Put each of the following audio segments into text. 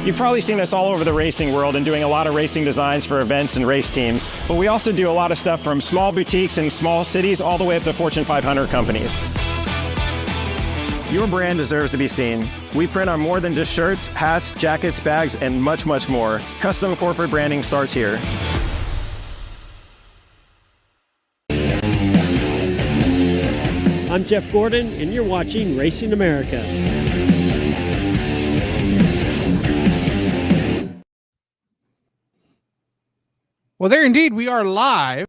You've probably seen us all over the racing world and doing a lot of racing designs for events and race teams, but we also do a lot of stuff from small boutiques in small cities all the way up to Fortune 500 companies. Your brand deserves to be seen. We print on more than just shirts, hats, jackets, bags, and much, much more. Custom corporate branding starts here. I'm Jeff Gordon, and you're watching Racing America. Well, there indeed, we are live.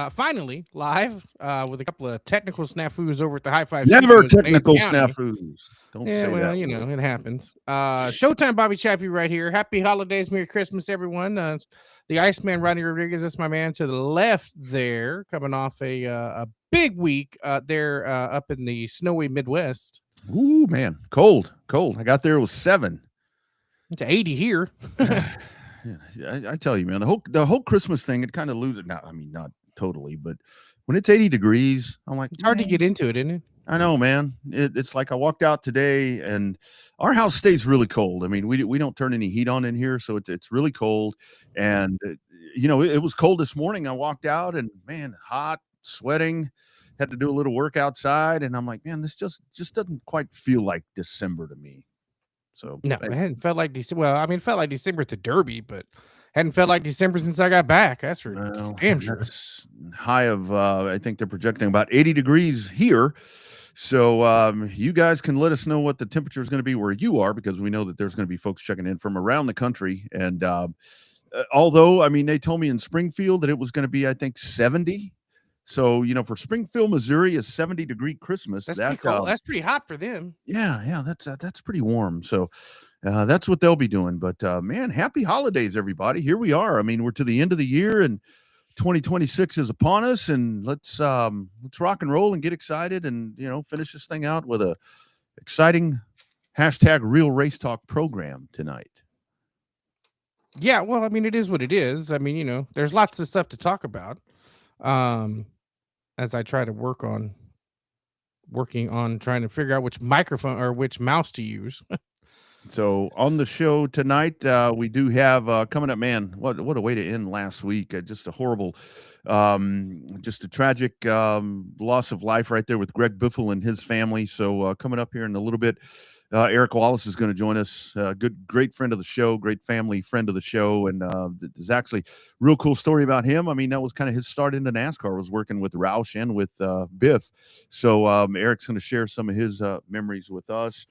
Finally live with a couple of technical snafus over at the High Five. Never technical snafus. Don't say well, that. You know, it happens. Showtime Bobby Chappie right here. Happy holidays, Merry Christmas, everyone. The Iceman, Rodney Rodriguez, that's my man to the left there, coming off a big week there up in the snowy Midwest. Ooh, man, cold. I got there, it was 7. It's 80 here. Yeah, I tell you, man, the whole Christmas thing, it kind of loses. Now, I mean, not totally, but when it's 80 degrees, I'm like, it's hard to get into it, isn't it? I know, man. It's like I walked out today, and our house stays really cold. I mean, we don't turn any heat on in here, so it's really cold. And you know, it was cold this morning. I walked out, and man, hot, sweating. Had to do a little work outside, and I'm like, man, this just doesn't quite feel like December to me. So no, it hadn't felt like December. Well, I mean, it felt like December at the Derby, but hadn't felt like December since I got back. That's for damn sure. High of I think they're projecting about 80 degrees here. So you guys can let us know what the temperature is going to be where you are, because we know that there's going to be folks checking in from around the country. And although, I mean, they told me in Springfield that it was going to be, I think, 70. So, you know, for Springfield, Missouri, a 70-degree Christmas. That's pretty cold. That's pretty hot for them. Yeah, that's pretty warm. So that's what they'll be doing. But man, happy holidays, everybody. Here we are. I mean, we're to the end of the year, and 2026 is upon us. And let's rock and roll and get excited, and you know, finish this thing out with a exciting hashtag Real Race Talk program tonight. Yeah, well, I mean, it is what it is. I mean, you know, there's lots of stuff to talk about. As I try to working on trying to figure out which microphone or which mouse to use. So on the show tonight, we do have coming up, man, what a way to end last week. Just a horrible, just a tragic loss of life right there with Greg Biffle and his family. So coming up here in a little bit, Eric Wallace is going to join us. Great friend of the show, great family friend of the show. And there's actually a real cool story about him. I mean, that was kind of his start into NASCAR, was working with Roush and with Biff. So Eric's going to share some of his memories with us.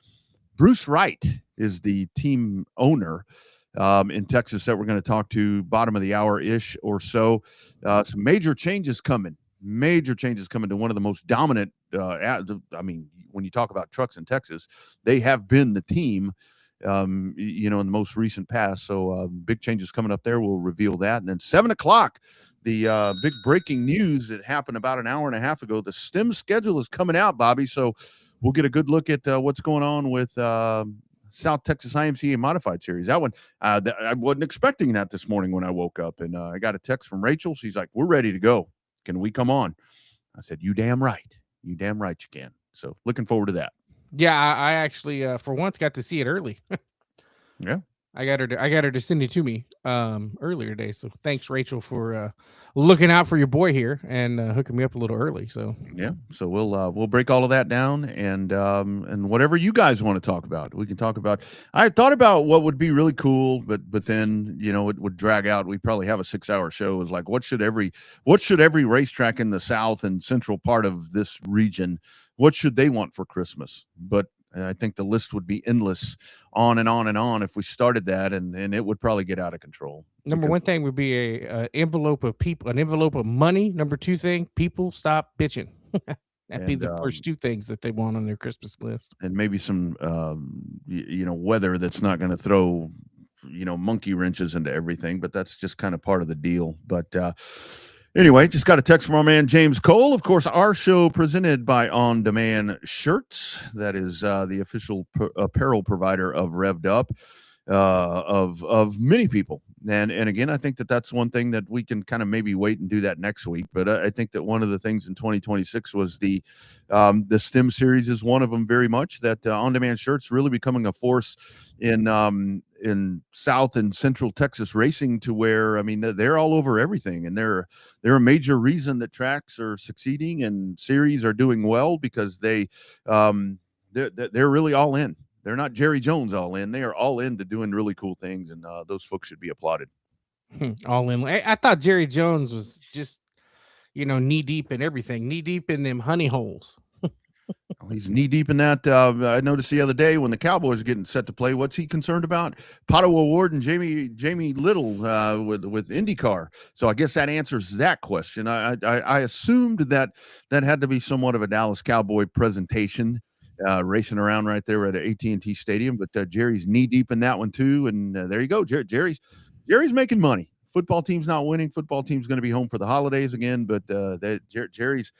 Bruce Wright is the team owner in Texas that we're going to talk to bottom of the hour-ish or so. Some major changes coming to one of the most dominant. I mean, when you talk about trucks in Texas, they have been the team, you know, in the most recent past. So big changes coming up there. We'll reveal that. And then 7 o'clock, the big breaking news that happened about an hour and a half ago. The STEM schedule is coming out, Bobby. So we'll get a good look at what's going on with South Texas IMCA Modified Series. That one, I wasn't expecting that this morning when I woke up. And I got a text from Rachel. She's like, we're ready to go. Can we come on? I said, you damn right. You damn right you can. So looking forward to that. Yeah, I actually for once got to see it early. Yeah. I got her to send it to me earlier today. So thanks, Rachel, for looking out for your boy here and hooking me up a little early. So yeah, so we'll break all of that down, and whatever you guys want to talk about, we can talk about. I thought about what would be really cool, but then you know it would drag out. We probably have a 6-hour show. Is like what should every racetrack in the south and central part of this region, what should they want for Christmas? But I think the list would be endless, on and on and on, if we started that, and it would probably get out of control. Number one thing would be an envelope of money. Number two thing, people stop bitching. That'd be the first two things that they want on their Christmas list. And maybe some, you know, weather that's not going to throw, you know, monkey wrenches into everything, but that's just kind of part of the deal. But anyway, just got a text from our man, James Cole. Of course, our show presented by On Demand Shirts. That is the official apparel provider of Revved Up, of many people. And again, I think that's one thing that we can kind of maybe wait and do that next week. But I think that one of the things in 2026 was the STEM series is one of them very much, that On Demand Shirts really becoming a force in in South and Central Texas racing to where, I mean, they're all over everything, and they're a major reason that tracks are succeeding and series are doing well, because they're really all in. They're not Jerry Jones all in. They are all into doing really cool things, and those folks should be applauded. All in. I thought Jerry Jones was just, knee deep in everything, knee deep in them honey holes. Well, he's knee deep in that. I noticed the other day when the Cowboys are getting set to play, what's he concerned about? Pato O'Ward and Jamie Little with IndyCar. So I guess that answers that question. I assumed that had to be somewhat of a Dallas Cowboy presentation, racing around right there at AT&T Stadium. But Jerry's knee deep in that one too, and there you go. Jerry's making money. Football team's not winning. Football team's going to be home for the holidays again, but Jerry's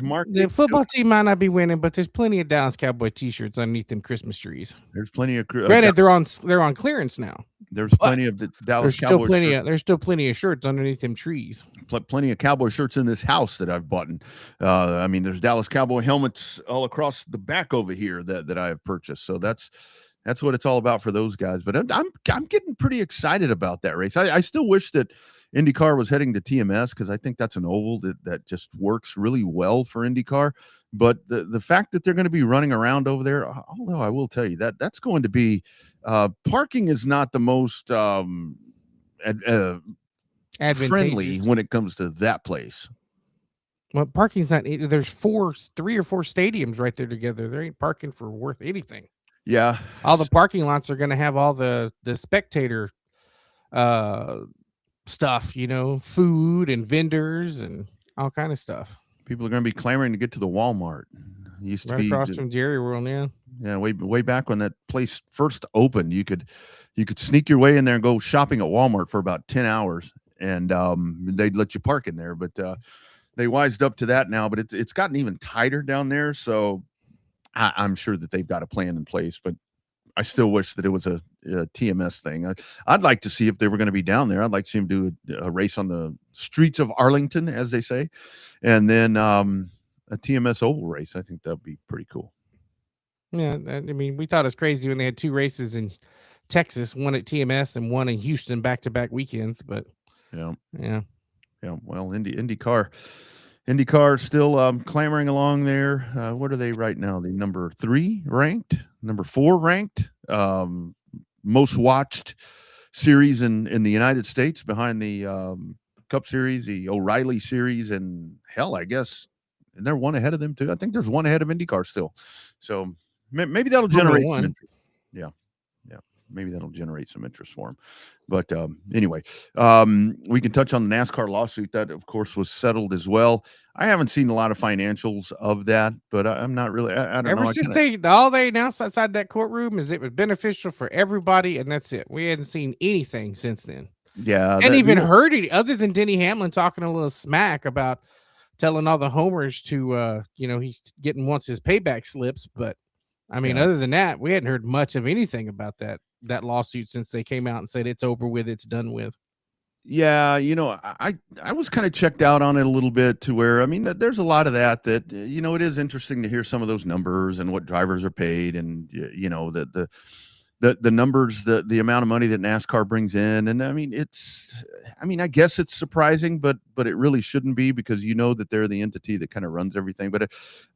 market. The football team might not be winning, but there's plenty of Dallas Cowboy T-shirts underneath them Christmas trees. There's plenty of. Granted, they're on clearance now. There's plenty of the Dallas Cowboy shirts. There's still plenty of shirts underneath them trees. Plenty of Cowboy shirts in this house that I've bought. I mean, there's Dallas Cowboy helmets all across the back over here that I have purchased. So that's what it's all about for those guys. But I'm getting pretty excited about that race. I still wish that IndyCar was heading to TMS, because I think that's an oval that just works really well for IndyCar. But the fact that they're going to be running around over there, although I will tell you that's going to be parking is not the most friendly when it comes to that place. Well, parking's not. There's 3 or 4 stadiums right there together. There ain't parking for worth anything. Yeah, all the parking lots are going to have all the spectator stuff, food and vendors and all kind of stuff. People are going to be clamoring to get to the Walmart. It used to be across from Jerry World, yeah. Way back when that place first opened, you could sneak your way in there and go shopping at Walmart for about 10 hours, and they'd let you park in there. But they wised up to that now. But it's gotten even tighter down there. So I'm sure that they've got a plan in place. But I still wish that it was a TMS thing. I'd like to see if they were going to be down there. I'd like to see them do a race on the streets of Arlington, as they say, and then a TMS oval race. I think that'd be pretty cool. Yeah, I mean, we thought it was crazy when they had 2 races in Texas, one at TMS and one in Houston, back-to-back weekends. But yeah. Well, IndyCar still clamoring along there. What are they right now? The number 3 ranked, number 4 ranked, most watched series in the United States, behind the Cup Series, the O'Reilly Series, and hell, I guess, and they're one ahead of them too. I think there's one ahead of IndyCar still. So maybe that'll generate some interest. Yeah. Maybe that'll generate some interest for them. But anyway, we can touch on the NASCAR lawsuit. That, of course, was settled as well. I haven't seen a lot of financials of that, but I'm not really. I don't know. Ever since all they announced outside that courtroom is it was beneficial for everybody, and that's it. We hadn't seen anything since then. Yeah, and even heard it other than Denny Hamlin talking a little smack about telling all the homers to, he's getting wants his payback slips. But I mean, other than that, we hadn't heard much of anything about that lawsuit since they came out and said it's over with, it's done with. Yeah, I was kind of checked out on it a little bit, to where, I mean, there's a lot of that it is interesting to hear some of those numbers and what drivers are paid, and the numbers, the amount of money that NASCAR brings in. And I mean, I guess it's surprising, but it really shouldn't be, because that they're the entity that kind of runs everything. But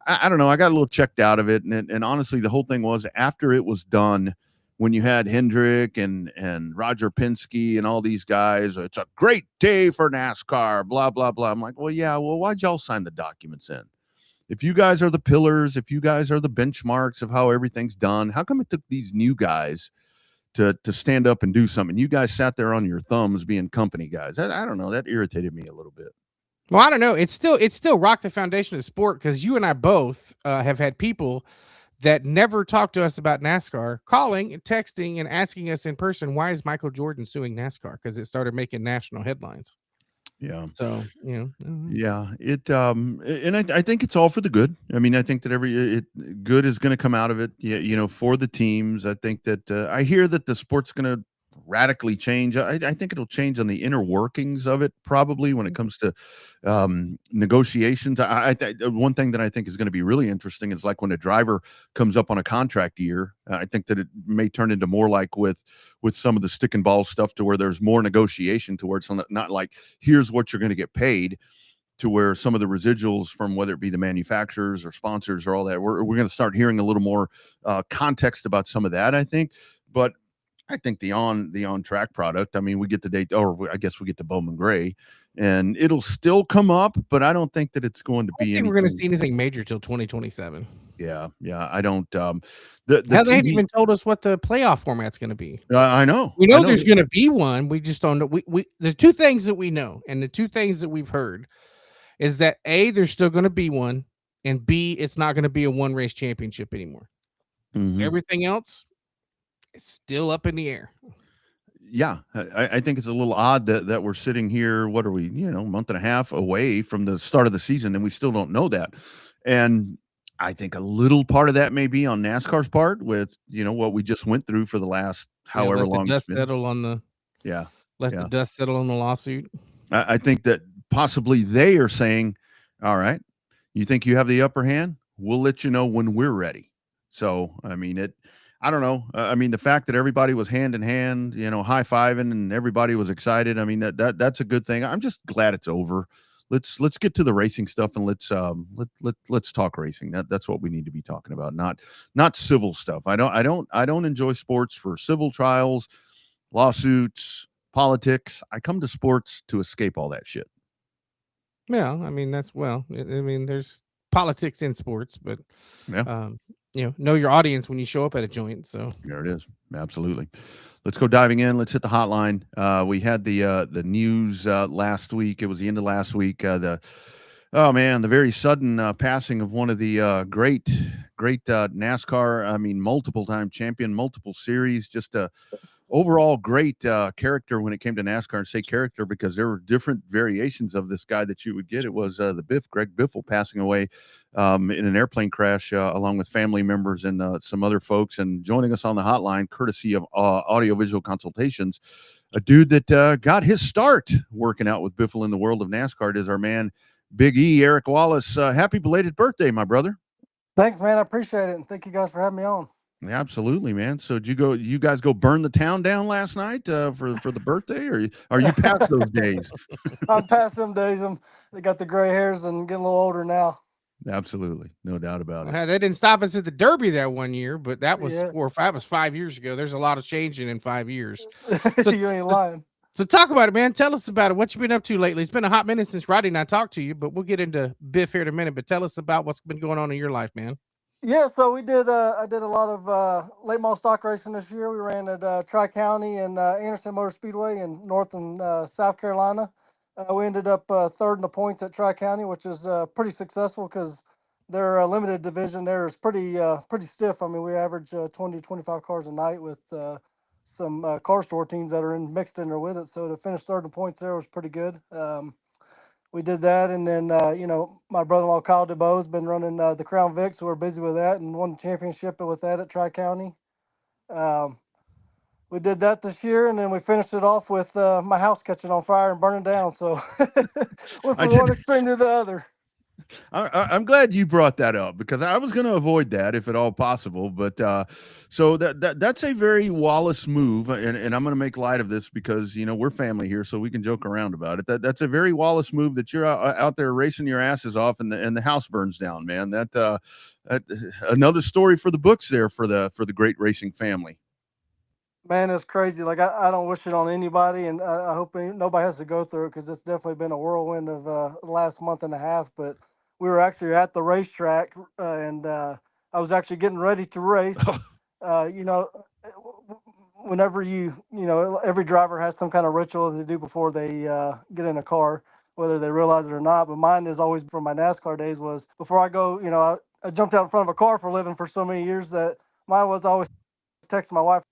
I don't know, I got a little checked out of it, and honestly, the whole thing was, after it was done, when you had Hendrick and Roger Penske and all these guys, it's a great day for NASCAR, blah, blah, blah. I'm like, well, why'd y'all sign the documents in? If you guys are the pillars, if you guys are the benchmarks of how everything's done, how come it took these new guys to stand up and do something? You guys sat there on your thumbs being company guys. I don't know. That irritated me a little bit. Well, I don't know. It's still rocked the foundation of the sport, because you and I both have had people that never talked to us about NASCAR calling and texting and asking us in person, why is Michael Jordan suing NASCAR? Because it started making national headlines. Yeah. So, yeah, and I think it's all for the good. I mean, I think that good is going to come out of it. Yeah. For the teams, I think that I hear that the sport's going to radically change. I think it'll change on the inner workings of it, probably when it comes to negotiations. One thing that I think is going to be really interesting is like when a driver comes up on a contract year. I think that it may turn into more like with some of the stick and ball stuff, to where there's more negotiation, to where it's not like here's what you're going to get paid, to where some of the residuals from whether it be the manufacturers or sponsors or all that, we're going to start hearing a little more context about some of that, I think. But I think the on track product, I mean, we get the date, or I guess we get the Bowman Gray, and it'll still come up, but I don't think that it's going to be anything. We're going to see anything major till 2027. Yeah, I don't. They haven't even told us what the playoff format's going to be. I know. We know there's going to be one. We just don't know. We there's two things that we know, and the two things that we've heard is that A, there's still going to be one, and B, it's not going to be a one race championship anymore. Mm-hmm. Everything else is still up in the air. Yeah, I think it's a little odd that we're sitting here. What are we, a month and a half away from the start of the season, and we still don't know that. And I think a little part of that may be on NASCAR's part with, what we just went through for the last however long. The dust settle on the the dust settle on the lawsuit. I think that possibly they are saying, all right, you think you have the upper hand? We'll let you know when we're ready. So, I mean, I don't know. I mean, the fact that everybody was hand in hand, high-fiving, and everybody was excited. I mean, that's a good thing. I'm just glad it's over. Let's get to the racing stuff, and let's talk racing. That's what we need to be talking about, not civil stuff. I don't enjoy sports for civil trials, lawsuits, politics. I come to sports to escape all that shit. Yeah, I mean, there's politics in sports, but know your audience when you show up at a joint. So there it is. Absolutely. Let's go diving in. Let's hit the hotline. We had the news last week. It was the end of last week. The very sudden passing of one of the great NASCAR. I mean, multiple time champion, multiple series, just a overall great character when it came to NASCAR. And say character because there were different variations of this guy that you would get. It was Greg Biffle, passing away in an airplane crash along with family members and some other folks. And joining us on the hotline, courtesy of Audiovisual Consultations, a dude that got his start working out with Biffle in the world of NASCAR, is our man, Big E, Eric Wallace. Happy belated birthday, my brother. Thanks, man. I appreciate it. And thank you guys for having me on. Absolutely, man. So you guys go burn the town down last night for the birthday, or are you past those days? I'm past them days. They got the gray hairs and getting a little older now. Absolutely. No doubt about it. They didn't stop us at the Derby that one year, but that was 5 years ago. There's a lot of changing in 5 years. So, you ain't lying. So talk about it, man. Tell us about it. What you been up to lately? It's been a hot minute since Roddy and I talked to you, but we'll get into Biff here in a minute. But tell us about what's been going on in your life, man. Yeah, so we did. I did a lot of late model stock racing this year. We ran at Tri-County and Anderson Motor Speedway in North and South Carolina. We ended up third in the points at Tri-County, which is pretty successful because their limited division there is pretty stiff. I mean, we average 20 to 25 cars a night with some car store teams that are mixed in there with it. So to finish third in the points there was pretty good. We did that, and then, my brother-in-law, Kyle DeBow, has been running the Crown Vic, so we're busy with that, and won the championship with that at Tri-County. We did that this year, and then we finished it off with my house catching on fire and burning down, so went from one extreme to the other. I'm glad you brought that up because I was going to avoid that if at all possible. But so that's a very Wallace move, and I'm going to make light of this because we're family here, so we can joke around about it. That's a very Wallace move that you're out there racing your asses off, and the house burns down, man. That another story for the books there for the great racing family. Man, it's crazy. Like I don't wish it on anybody, and I hope nobody has to go through it because it's definitely been a whirlwind of the last month and a half. But we were actually at the racetrack, and I was actually getting ready to race. Whenever every driver has some kind of ritual they do before they get in a car, whether they realize it or not. But mine is always from my NASCAR days was before I go. I jumped out in front of a car for a living for so many years that mine was always texting my wife.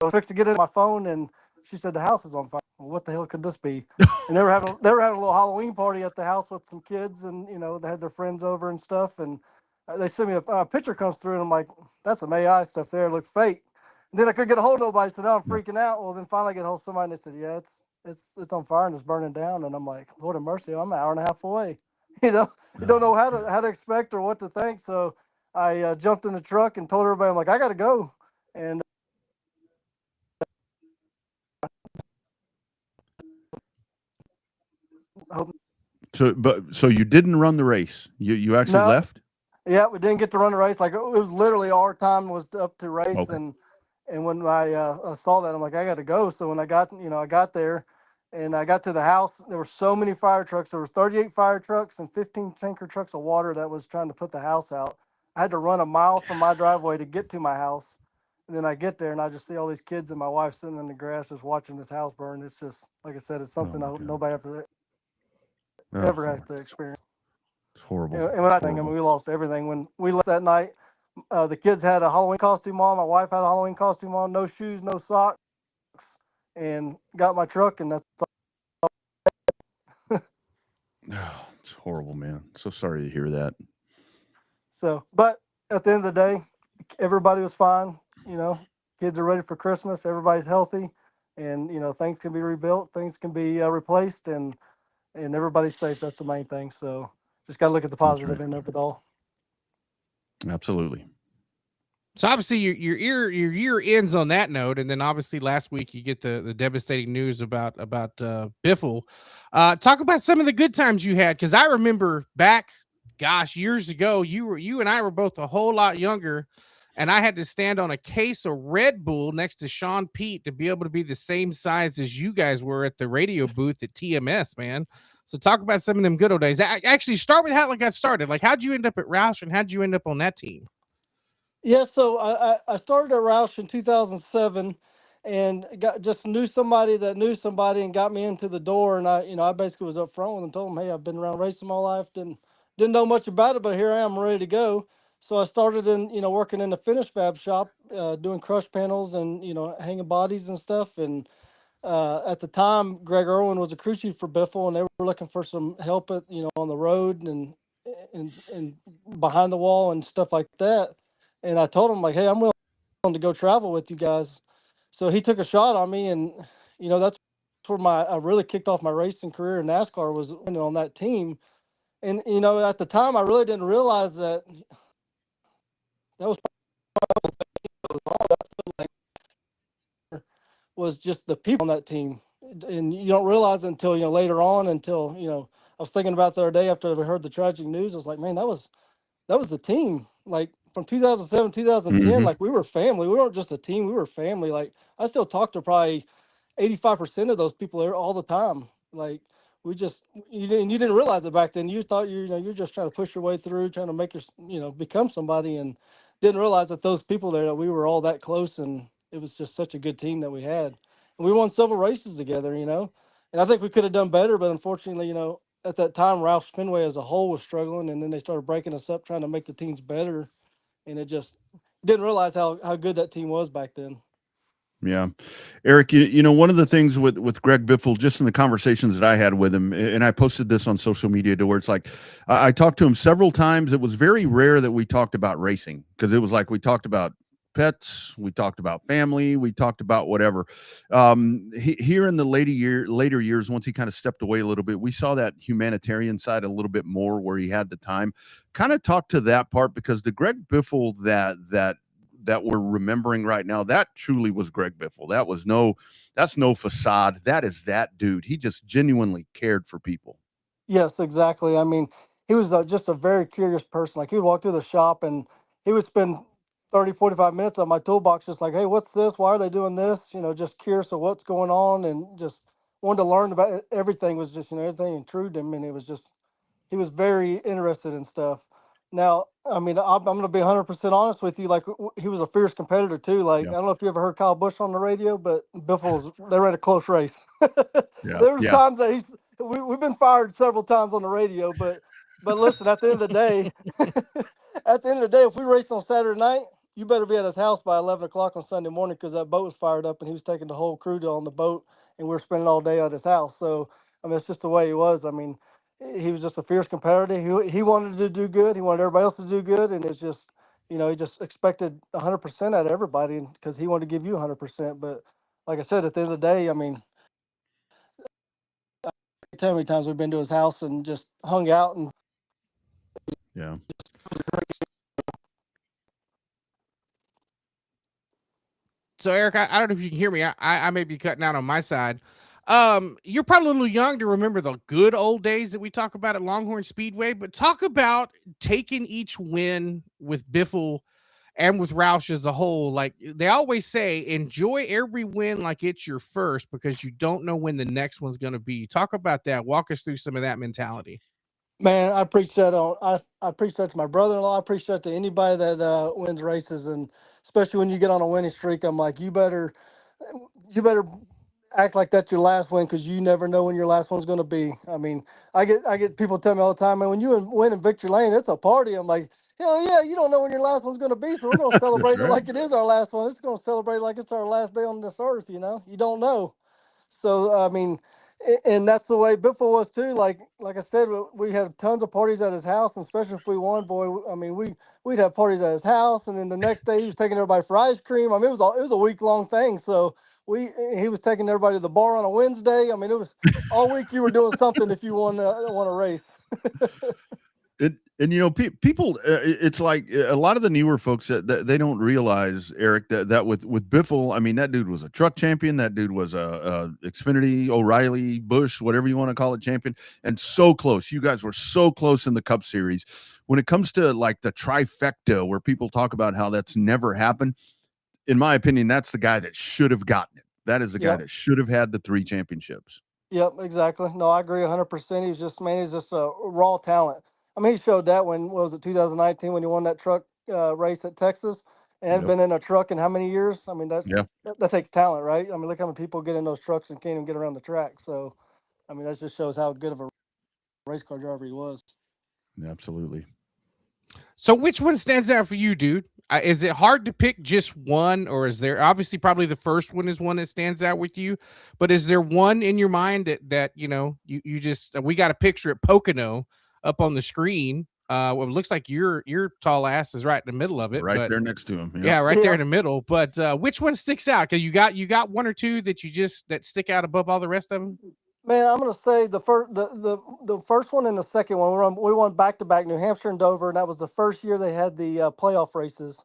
I fixed to get it on my phone, and she said the house is on fire. Well, what the hell could this be? And they were having a little Halloween party at the house with some kids, and they had their friends over and stuff. And they send me a picture comes through, and I'm like, that's some AI stuff there. It looked fake. And then I couldn't get a hold of nobody, so now I'm freaking out. Well, then finally I get a hold of somebody, and they said, yeah, it's on fire and it's burning down. And I'm like, Lord have mercy, I'm an hour and a half away. You don't know how to expect or what to think. So I jumped in the truck and told everybody, I'm like, I got to go. And So you didn't run the race. You actually left? Yeah, we didn't get to run the race. Like, it was literally our time was up to race. Okay. And when I saw that, I'm like, I got to go. So when I got there and I got to the house, there were so many fire trucks. There were 38 fire trucks and 15 tanker trucks of water that was trying to put the house out. I had to run a mile from my driveway to get to my house. And then I get there and I just see all these kids and my wife sitting in the grass just watching this house burn. It's just, like I said, it's something I hope nobody ever has to experience. It's horrible. And when I think, we lost everything. When we left that night, the kids had a Halloween costume on. My wife had a Halloween costume on. No shoes, no socks, and got my truck. And that's all. Oh, it's horrible, man. So sorry to hear that. So, but at the end of the day, everybody was fine. Kids are ready for Christmas. Everybody's healthy, and things can be rebuilt, things can be replaced, and everybody's safe. That's the main thing. So. Just got to look at the positive end of it all. Absolutely. So obviously your year ends on that note, and then obviously last week you get the devastating news about Biffle. Talk about some of the good times you had, because I remember back, years ago, you and I were both a whole lot younger, and I had to stand on a case of Red Bull next to Sean Pete to be able to be the same size as you guys were at the radio booth at TMS, man. So talk about some of them good old days. Actually, start with how it got started. Like, how'd you end up at Roush, and how'd you end up on that team? Yeah, so I started at Roush in 2007, and just knew somebody that knew somebody, and got me into the door. And I basically was up front with them, told them, hey, I've been around racing my life, didn't know much about it, but here I am, ready to go. So I started in working in the finish fab shop, doing crush panels and hanging bodies and stuff. And at the time, Greg Irwin was a crew chief for Biffle, and they were looking for some help on the road and behind the wall and stuff like that. And I told him, like, hey, I'm willing to go travel with you guys. So he took a shot on me, and that's where I really kicked off my racing career in NASCAR, was on that team. And at the time, I really didn't realize that was was just the people on that team. And you don't realize it until later on, until I was thinking about the other day after I heard the tragic news. I was like, man, that was the team. Like, from 2007, 2010, like, we were family. We weren't just a team, we were family. Like, I still talk to probably 85% of those people there all the time. Like, you didn't realize it back then. You thought you're just trying to push your way through, trying to make become somebody, and didn't realize that those people there, that we were all that close, and it was just such a good team that we had. And we won several races together, and I think we could have done better, but unfortunately, at that time, Ralph Fenway as a whole was struggling, and then they started breaking us up, trying to make the teams better, and it just didn't realize how good that team was back then. Yeah. Eric, one of the things with Greg Biffle, just in the conversations that I had with him, and I posted this on social media, to where it's like, I talked to him several times. It was very rare that we talked about racing, because it was like we talked about pets, we talked about family, we talked about whatever. Here in the later years, once he kind of stepped away a little bit, we saw that humanitarian side a little bit more, where he had the time. Kind of talk to that part, because the Greg Biffle that we're remembering right now, that truly was Greg Biffle. That's no facade. That is that dude. He just genuinely cared for people. Yes, exactly. I mean, he was just a very curious person. Like, he would walk through the shop and he would spend 30, 45 minutes on my toolbox, just like, hey, what's this? Why are they doing this? Just curious of what's going on, and just wanted to learn about it. Everything was just, everything intrigued him, and it was just, he was very interested in stuff. Now, I mean, I'm going to be 100% honest with you. Like, he was a fierce competitor too. Like, Yeah. I don't know if you ever heard Kyle Busch on the radio, but they ran a close race. Yeah. There was times that we've been fired several times on the radio, but listen, at the end of the day, if we raced on Saturday night, you better be at his house by 11 o'clock on Sunday morning, because that boat was fired up and he was taking the whole crew on the boat, and we were spending all day at his house. So, I mean, it's just the way he was. I mean, he was just a fierce competitor. He wanted to do good. He wanted everybody else to do good, and it's just, he just expected 100% out of everybody because he wanted to give you 100%. But like I said, at the end of the day, I mean, tell how many times we've been to his house and just hung out and. Yeah. So Eric, I don't know if you can hear me. I may be cutting out on my side. You're probably a little young to remember the good old days that we talk about at Longhorn Speedway, but talk about taking each win with Biffle and with Roush as a whole. Like they always say, enjoy every win like it's your first because you don't know when the next one's going to be. Talk about that. Walk us through some of that mentality. Man, I preach that I preach that to my brother-in-law. I preach that to anybody that wins races, and especially when you get on a winning streak, I'm like, you better act like that's your last win because you never know when your last one's going to be. I mean, I get people tell me all the time, man, when you win in Victory Lane, it's a party. I'm like, hell yeah, you don't know when your last one's going to be, so we're going to celebrate it right. like it is our last one. It's going to celebrate like it's our last day on this earth. You don't know. So I mean, and that's the way Biffle was too. Like I said, we had tons of parties at his house, and especially if we won, boy. I mean, we'd have parties at his house, and then the next day he was taking everybody for ice cream. I mean, it was a week-long thing. So he was taking everybody to the bar on a Wednesday. I mean, it was all week you were doing something if you won a race. And people, it's like a lot of the newer folks that they don't realize, Eric, that with Biffle, I mean, that dude was a truck champion. That dude was a Xfinity, O'Reilly, Busch, whatever you want to call it, champion, and so close. You guys were so close in the Cup Series. When it comes to like the trifecta, where people talk about how that's never happened, in my opinion, that's the guy that should have gotten it. That is the guy that should have had the 3 championships. Yep, exactly. No, I agree 100%. He's just a raw talent. I mean, he showed that when, what was it, 2019 when he won that truck race at Texas and had been in a truck in how many years? I mean, that takes talent, right? I mean, look how many people get in those trucks and can't even get around the track. So, I mean, that just shows how good of a race car driver he was. Absolutely. So which one stands out for you, dude? Is it hard to pick just one, or is there obviously probably the first one is one that stands out with you, but is there one in your mind that you just we got a picture at Pocono up on the screen. Well, it looks like your tall ass is right in the middle of it, right there next to him. Yeah, right there in the middle. But which one sticks out? Because you got one or two that that stick out above all the rest of them. Man, I'm gonna say the first one and the second one. We won back-to-back, New Hampshire and Dover, and that was the first year they had the playoff races,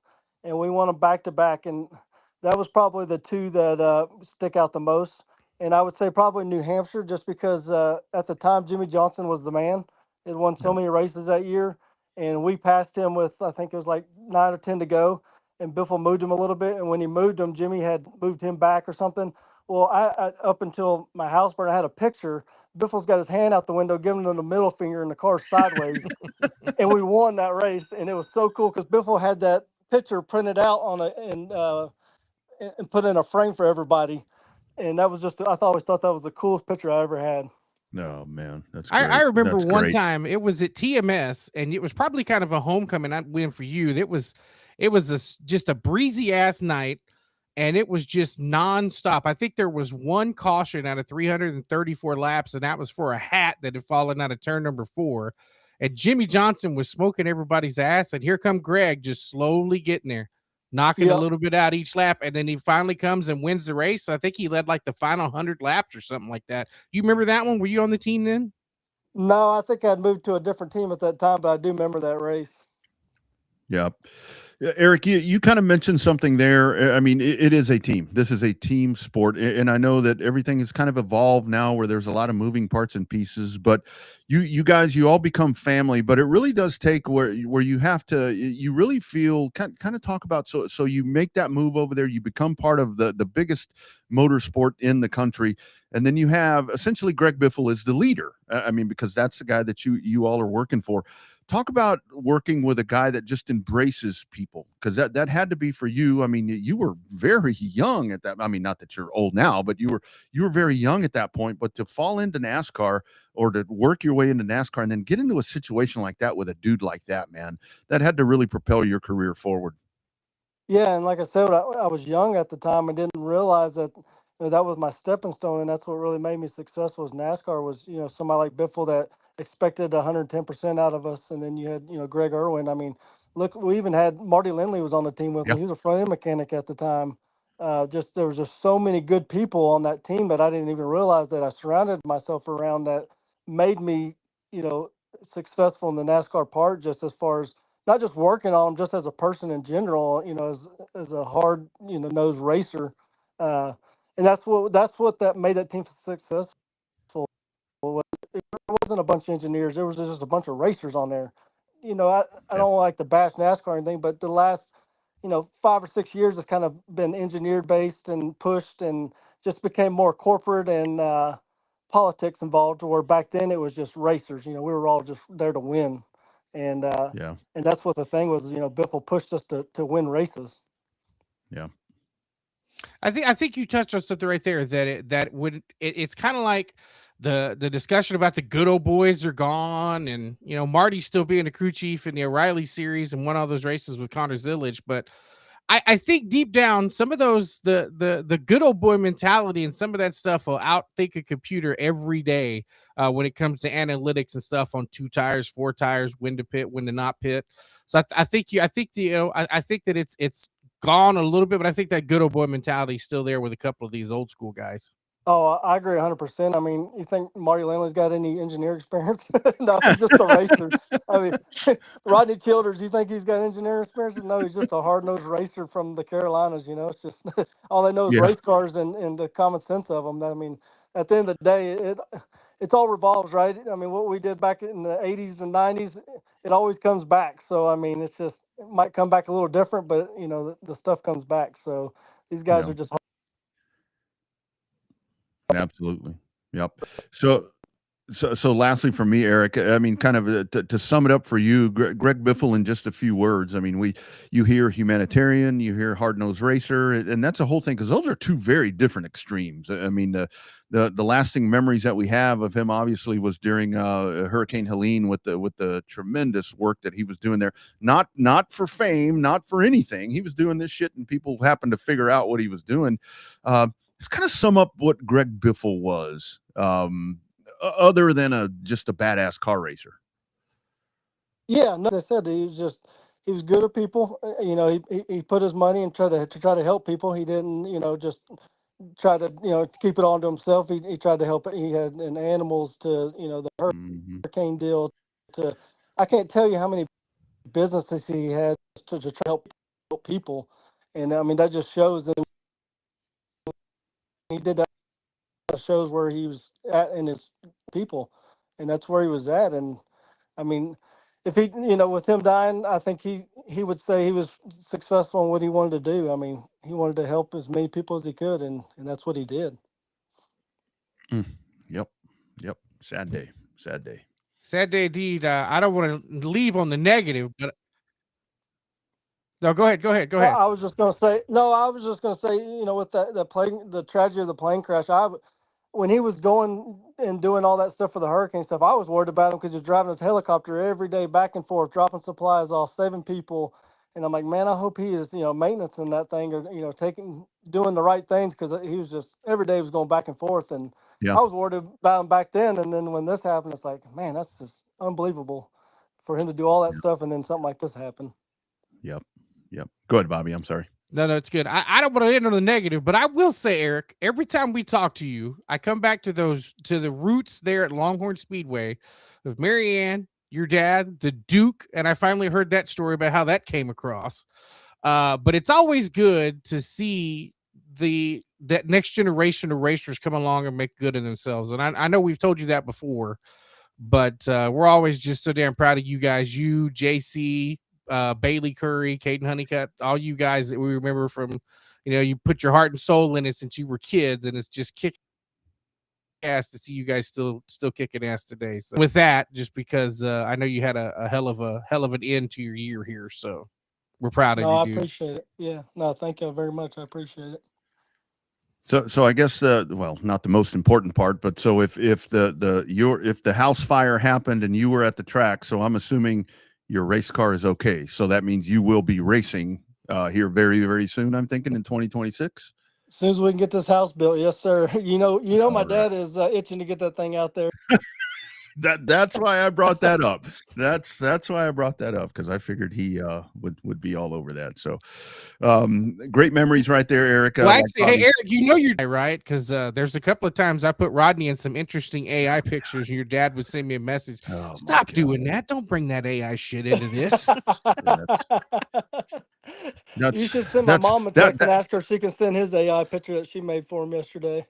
and we won them back-to-back, and that was probably the two that stick out the most. And I would say probably New Hampshire, just because at the time Jimmy Johnson was the man. He had won so many races that year, and we passed him with, I think it was like 9 or 10 to go, and Biffle moved him a little bit, and when he moved him, Jimmy had moved him back or something. Well, I up until my house burned, I had a picture. Biffle's got his hand out the window, giving him the middle finger, and the car sideways, and we won that race. And it was so cool because Biffle had that picture printed out on and put in a frame for everybody. And that was just, always thought that was the coolest picture I ever had. No, man, that's great. I remember one time it was at TMS, and it was probably kind of a homecoming win for you. It was just a breezy ass night. And it was just nonstop. I think there was one caution out of 334 laps, and that was for a hat that had fallen out of turn number 4. And Jimmy Johnson was smoking everybody's ass. And here come Greg just slowly getting there, knocking a little bit out each lap. And then he finally comes and wins the race. I think he led like the final 100 laps or something like that. You remember that one? Were you on the team then? No, I think I'd moved to a different team at that time, but I do remember that race. Yeah. Eric, you kind of mentioned something there. I mean, it is a team. This is a team sport. And I know that everything has kind of evolved now where there's a lot of moving parts and pieces, but you guys, you all become family, but it really does take where you have to, you really feel kind of talk about, so you make that move over there, you become part of the biggest motorsport in the country. And then you have essentially Greg Biffle is the leader. I mean, because that's the guy that you all are working for. Talk about working with a guy that just embraces people, because that had to be for you. I mean, you were very young at that. I mean, not that you're old now, but you were very young at that point. But to fall into NASCAR or to work your way into NASCAR and then get into a situation like that with a dude like that, man, that had to really propel your career forward. Yeah, and like I said, I was young at the time and didn't realize that that was my stepping stone, and that's what really made me successful. As NASCAR was, somebody like Biffle that expected 110% out of us, and then you had, Greg Irwin. I mean, look, we even had Marty Lindley was on the team with Yeah. me. He was a front end mechanic at the time. Just there was just so many good people on that team that I didn't even realize that I surrounded myself around that made me, you know, successful in the NASCAR part, just as far as not just working on them, just as a person in general, as a hard, nosed racer. Uh, and that's what that made that team successful. Was it wasn't a bunch of engineers. There was just a bunch of racers on there. I Yeah. don't like to bash NASCAR or anything, but the last 5 or 6 years has kind of been engineered based and pushed and just became more corporate and politics involved. Where back then it was just racers. We were all just there to win, and Yeah. and that's what the thing was. Biffle pushed us to win races. Yeah. I think you touched on something right there it's kind of like the discussion about the good old boys are gone, and Marty still being the crew chief in the O'Reilly series and won all those races with Connor Zillage, but I think deep down some of those the good old boy mentality and some of that stuff will outthink a computer every day when it comes to analytics and stuff on 2 tires, 4 tires, when to pit, when to not pit. So I think that it's gone a little bit, but I think that good old boy mentality is still there with a couple of these old school guys. Oh, I agree 100%. I mean, you think Marty Lindley's got any engineer experience? No, he's just a racer. I mean, Rodney Childers, you think he's got engineering experience? No, he's just a hard-nosed racer from the Carolinas. It's just all they know is Yeah. race cars and the common sense of them. I mean, at the end of the day, it all revolves, right? I mean, what we did back in the 80s and 90s, it always comes back. So, I mean, it might come back a little different, but, the stuff comes back. So these guys Yeah. are just Absolutely. Yep. So lastly for me, Eric, I mean, kind of to sum it up for you, Greg Biffle, in just a few words. I mean, you hear humanitarian, you hear hard-nosed racer, and that's a whole thing, because those are 2 very different extremes. I mean, the lasting memories that we have of him obviously was during Hurricane Helene with the tremendous work that he was doing there. Not for fame, not for anything. He was doing this shit, and people happened to figure out what he was doing. Let's kind of sum up what Greg Biffle was. Other than just a badass car racer. Yeah, no, like I said, he was good at people. He put his money and tried to help people. He didn't, just try to, keep it all to himself. He tried to help. He had animals to, the hurricane deal. I can't tell you how many businesses he had to try to help people, and I mean that just shows that he did that. Shows where he was at in his people, and that's where he was at. And I mean, if he, with him dying, I think he would say he was successful in what he wanted to do. I mean, he wanted to help as many people as he could, and that's what he did. Yep. Sad day. Sad day indeed. I don't want to leave on the negative, but no, go ahead. Well, I was just going to say, with the tragedy of the plane crash, when he was going and doing all that stuff for the hurricane stuff, I was worried about him because he was driving his helicopter every day back and forth, dropping supplies off, saving people. And I'm like, man, I hope he is, maintenance in that thing, or, doing the right things, because he was just, every day he was going back and forth. And Yeah. I was worried about him back then. And then when this happened, it's like, man, that's just unbelievable for him to do all that stuff. And then something like this happened. Yep. Go ahead, Bobby. I'm sorry. No, it's good. I don't want to end on the negative, but I will say, Eric, every time we talk to you, I come back to the roots there at Longhorn Speedway of Marianne, your dad, the Duke, and I finally heard that story about how that came across. But it's always good to see that next generation of racers come along and make good of themselves. And I know we've told you that before, but we're always just so damn proud of you guys, you, JC, Bailey Curry, Caden Honeycutt, all you guys that we remember from, you put your heart and soul in it since you were kids, and it's just kick ass to see you guys still kicking ass today. So with that, just because I know you had a hell of an end to your year here, so we're proud of you, I dude. appreciate it. Yeah, no, thank you very much. I appreciate it. So I guess not the most important part, but so if the house fire happened and you were at the track, so I'm assuming your race car is okay. So that means you will be racing here very, very soon, I'm thinking, in 2026. As soon as we can get this house built, yes, sir. You know, my All right. dad is itching to get that thing out there. That's why I brought that up. That's why I brought that up, because I figured he would be all over that. So great memories right there, Eric. Well, like actually, Bobby. hey, Eric, you know you're right, because there's a couple of times I put Rodney in some interesting AI pictures, and your dad would send me a message. Oh, my Stop God. doing that. Don't bring that AI shit into this. You should send my mom a text and ask her if she can send his AI picture that she made for him yesterday.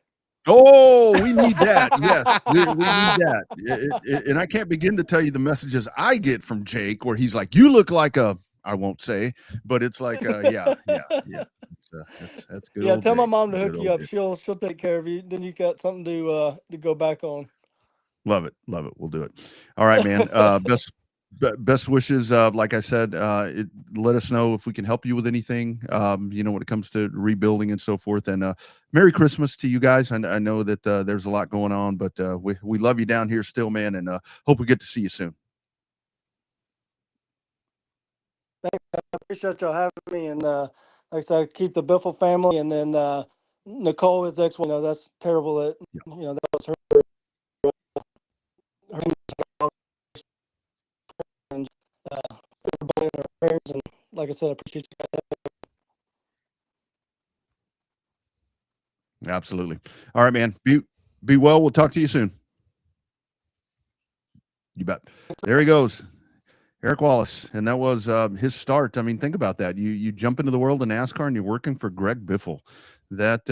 Oh, we need that. Yes, we need that. And I can't begin to tell you the messages I get from Jake, where he's like, "You look like a," I won't say, but it's like, yeah. That's good. Yeah, old tell my Jake. mom to Good hook old you up. Jake. She'll take care of you. Then you got something to go back on. Love it. We'll do it. All right, man. Best wishes. Like I said, let us know if we can help you with anything, when it comes to rebuilding and so forth. And Merry Christmas to you guys. I know that there's a lot going on, but we love you down here still, man, and hope we get to see you soon. Thanks. I appreciate y'all having me. And like I said, keep the Biffle family. And then Nicole is ex. That's terrible that, that was her. And everybody in our prayers. And like I said, I appreciate you guys. Absolutely. All right, man. Be well. We'll talk to you soon. You bet. There he goes, Eric Wallace, and that was his start. I mean, think about that. You jump into the world of NASCAR and you're working for Greg Biffle. That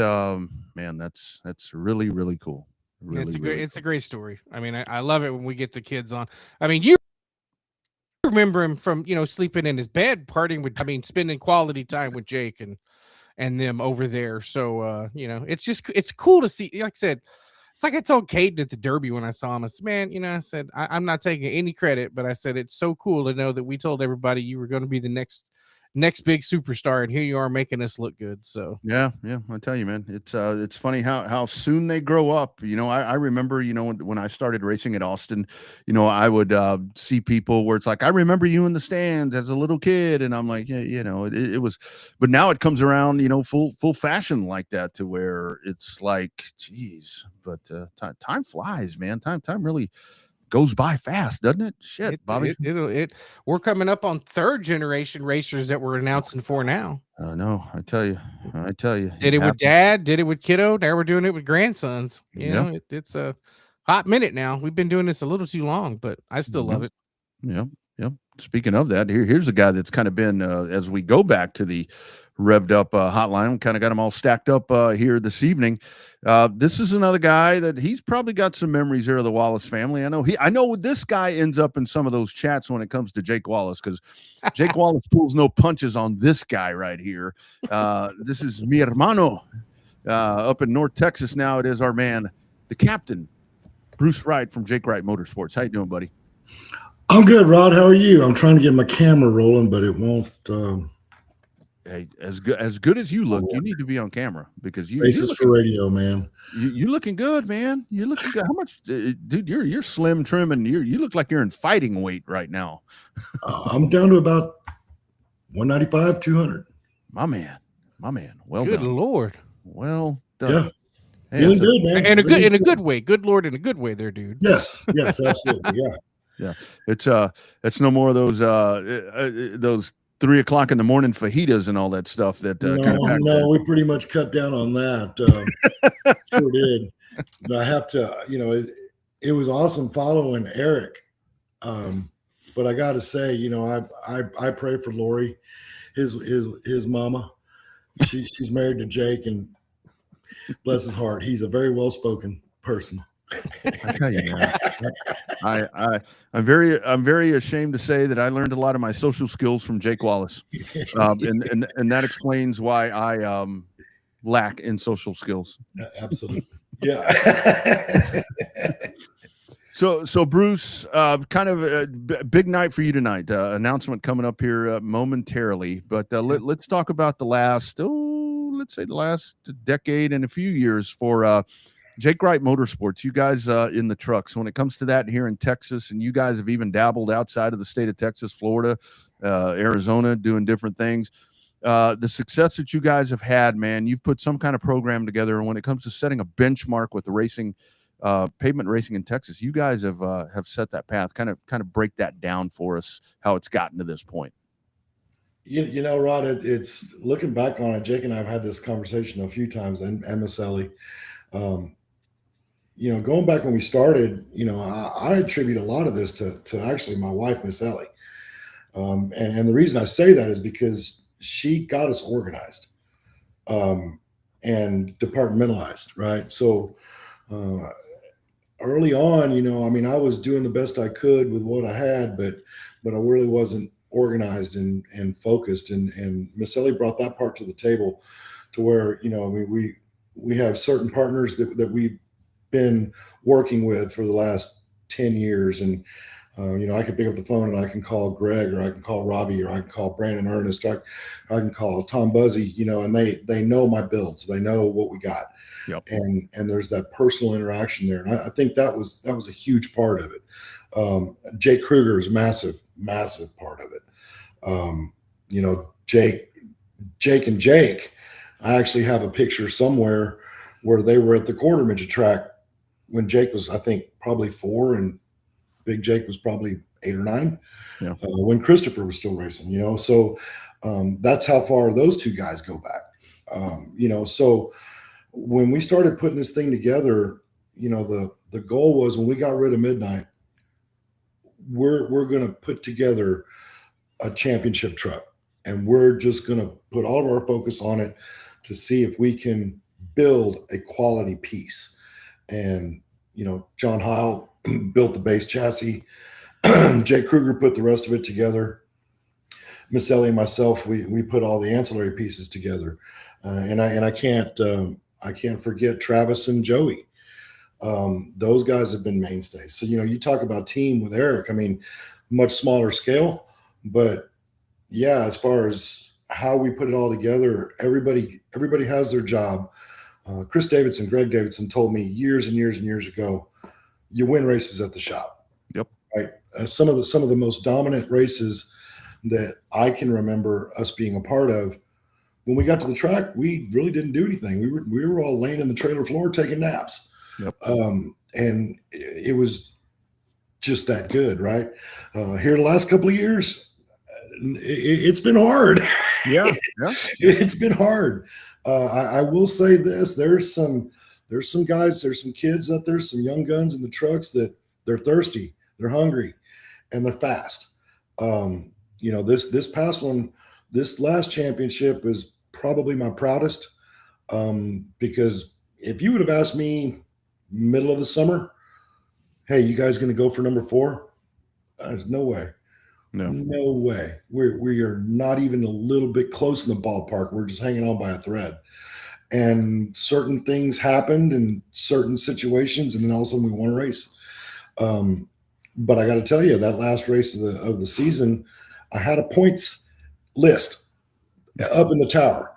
man, that's really, really cool. Really, It's a great story. I mean, I love it when we get the kids on. I mean, you remember him from sleeping in his bed, partying with. I mean, spending quality time with Jake and them over there. So it's cool to see. Like I said, it's like I told Caden at the Derby when I saw him. I said, man, I said I'm not taking any credit, but I said it's so cool to know that we told everybody you were going to be the next big superstar, and here you are making us look good. So yeah, I tell you, man, it's funny how soon they grow up. I remember, when I started racing at Austin, I would see people where it's like, I remember you in the stands as a little kid, and I'm like, yeah, it was, but now it comes around, full fashion like that, to where it's like, geez, but time flies, man. Time really goes by fast, doesn't it? Shit, Bobby. We're coming up on third generation racers that we're announcing for now. No, I tell you. Did it with dad, did it with kiddo. Now we're doing it with grandsons. It's a hot minute now. We've been doing this a little too long, but I still love it. Yeah. Speaking of that, here's a guy that's kind of been, as we go back to the Revved Up hotline, kind of got them all stacked up here this evening. This is another guy that he's probably got some memories here of the Wallace family. I know this guy ends up in some of those chats when it comes to Jake Wallace, because Jake Wallace pulls no punches on this guy right here. This is mi hermano up in North Texas. Now it is our man, the captain, Bruce Wright from Jake Wright Motorsports. How you doing, buddy? I'm good, Rod. How are you? I'm trying to get my camera rolling, but it won't. Hey, as good as you look, you need to be on camera, because Basis for radio, man. You're looking good, man. You're looking good. How much, dude? You're slim, trim, and you look like you're in fighting weight right now. I'm down to about 195, 200. My man. Well good done. Lord. Well done. Yeah. Hey, Feeling good, man. In a good way. Good Lord, in a good way, there, dude. Yes, absolutely. Yeah. Yeah. It's no more of those 3 o'clock in the morning fajitas and all that stuff that no, we pretty much cut down on that. Sure did. But I have to, it was awesome following Eric. But I got to say, I pray for Lori, his mama. She's married to Jake, and bless his heart, he's a very well-spoken person. I tell you, man, I'm very ashamed to say that I learned a lot of my social skills from Jake Wallace, and that explains why I lack in social skills. Absolutely, yeah. So Bruce, kind of a big night for you tonight. Announcement coming up here momentarily, but let's talk about the last decade and a few years for Jake Wright Motorsports. You guys in the trucks, when it comes to that here in Texas, and you guys have even dabbled outside of the state of Texas, Florida, Arizona, doing different things. the success that you guys have had, man. You've put some kind of program together, and when it comes to setting a benchmark with the racing, pavement racing in Texas, you guys have set that path. Kind of break that down for us, how it's gotten to this point. You know, Rod, it's looking back on it. Jake and I have had this conversation a few times, and Miss Ellie. You know, going back when we started, you know, I attribute a lot of this to actually my wife, Miss Ellie. And the reason I say that is because she got us organized and departmentalized, right? So early on, you know, I mean, I was doing the best I could with what I had, but I really wasn't organized and focused. And Miss Ellie brought that part to the table to where, you know, I mean, we have certain partners that we've been working with for the last 10 years. And, you know, I can pick up the phone and I can call Greg, or I can call Robbie, or I can call Brandon Ernest, I can call Tom Buzzy, you know, and they know my builds. They know what we got. Yep. And there's that personal interaction there. And I think that was a huge part of it. Jake Kruger is massive part of it. You know, Jake, I actually have a picture somewhere where they were at the quarter midget track when Jake was, I think, probably 4 and Big Jake was probably 8 or 9. Yeah. When Christopher was still racing, you know, so that's how far those two guys go back. You know, so when we started putting this thing together, you know, the goal was, when we got rid of Midnight, we're going to put together a championship truck, and we're just going to put all of our focus on it to see if we can build a quality piece. And, you know, John Heil built the base chassis. Jake Kruger put the rest of it together. Miss Ellie and myself, we put all the ancillary pieces together. And I can't forget Travis and Joey. Those guys have been mainstays. So, you know, you talk about team with Eric, I mean, much smaller scale, but yeah, as far as how we put it all together, everybody has their job. Greg Davidson told me years and years and years ago, you win races at the shop. Yep. Right. Some of the most dominant races that I can remember us being a part of, when we got to the track, we really didn't do anything. We were all laying in the trailer floor taking naps. Yep. And it was just that good, right? Here the last couple of years, it's been hard. Yeah. It's been hard. I will say this: there's some guys, there's some kids out there, some young guns in the trucks that they're thirsty, they're hungry, and they're fast. You know, this past one, this last championship was probably my proudest, because if you would have asked me middle of the summer, hey, you guys going to go for number 4? There's no way. No way. We are not even a little bit close in the ballpark. We're just hanging on by a thread. And certain things happened in certain situations, and then all of a sudden we won a race. But I got to tell you, that last race of the season, I had a points list up in the tower.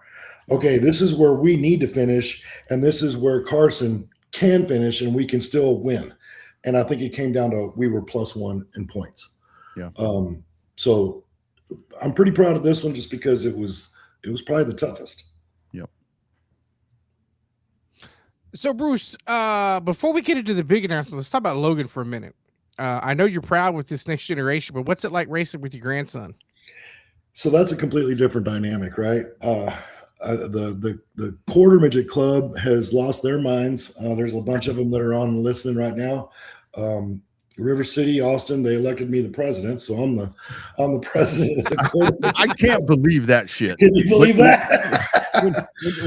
Okay, this is where we need to finish, and this is where Carson can finish, and we can still win. And I think it came down to we were +1 in points. Yeah. So I'm pretty proud of this one, just because it was probably the toughest. Yep. So Bruce, before we get into the big announcement, let's talk about Logan for a minute. I know you're proud with this next generation, but what's it like racing with your grandson? So that's a completely different dynamic, right? The quarter midget club has lost their minds. There's a bunch of them that are on listening right now. River City, Austin, they elected me the president, so I'm the president of the quarter midget. I can't believe that shit. Can you believe that?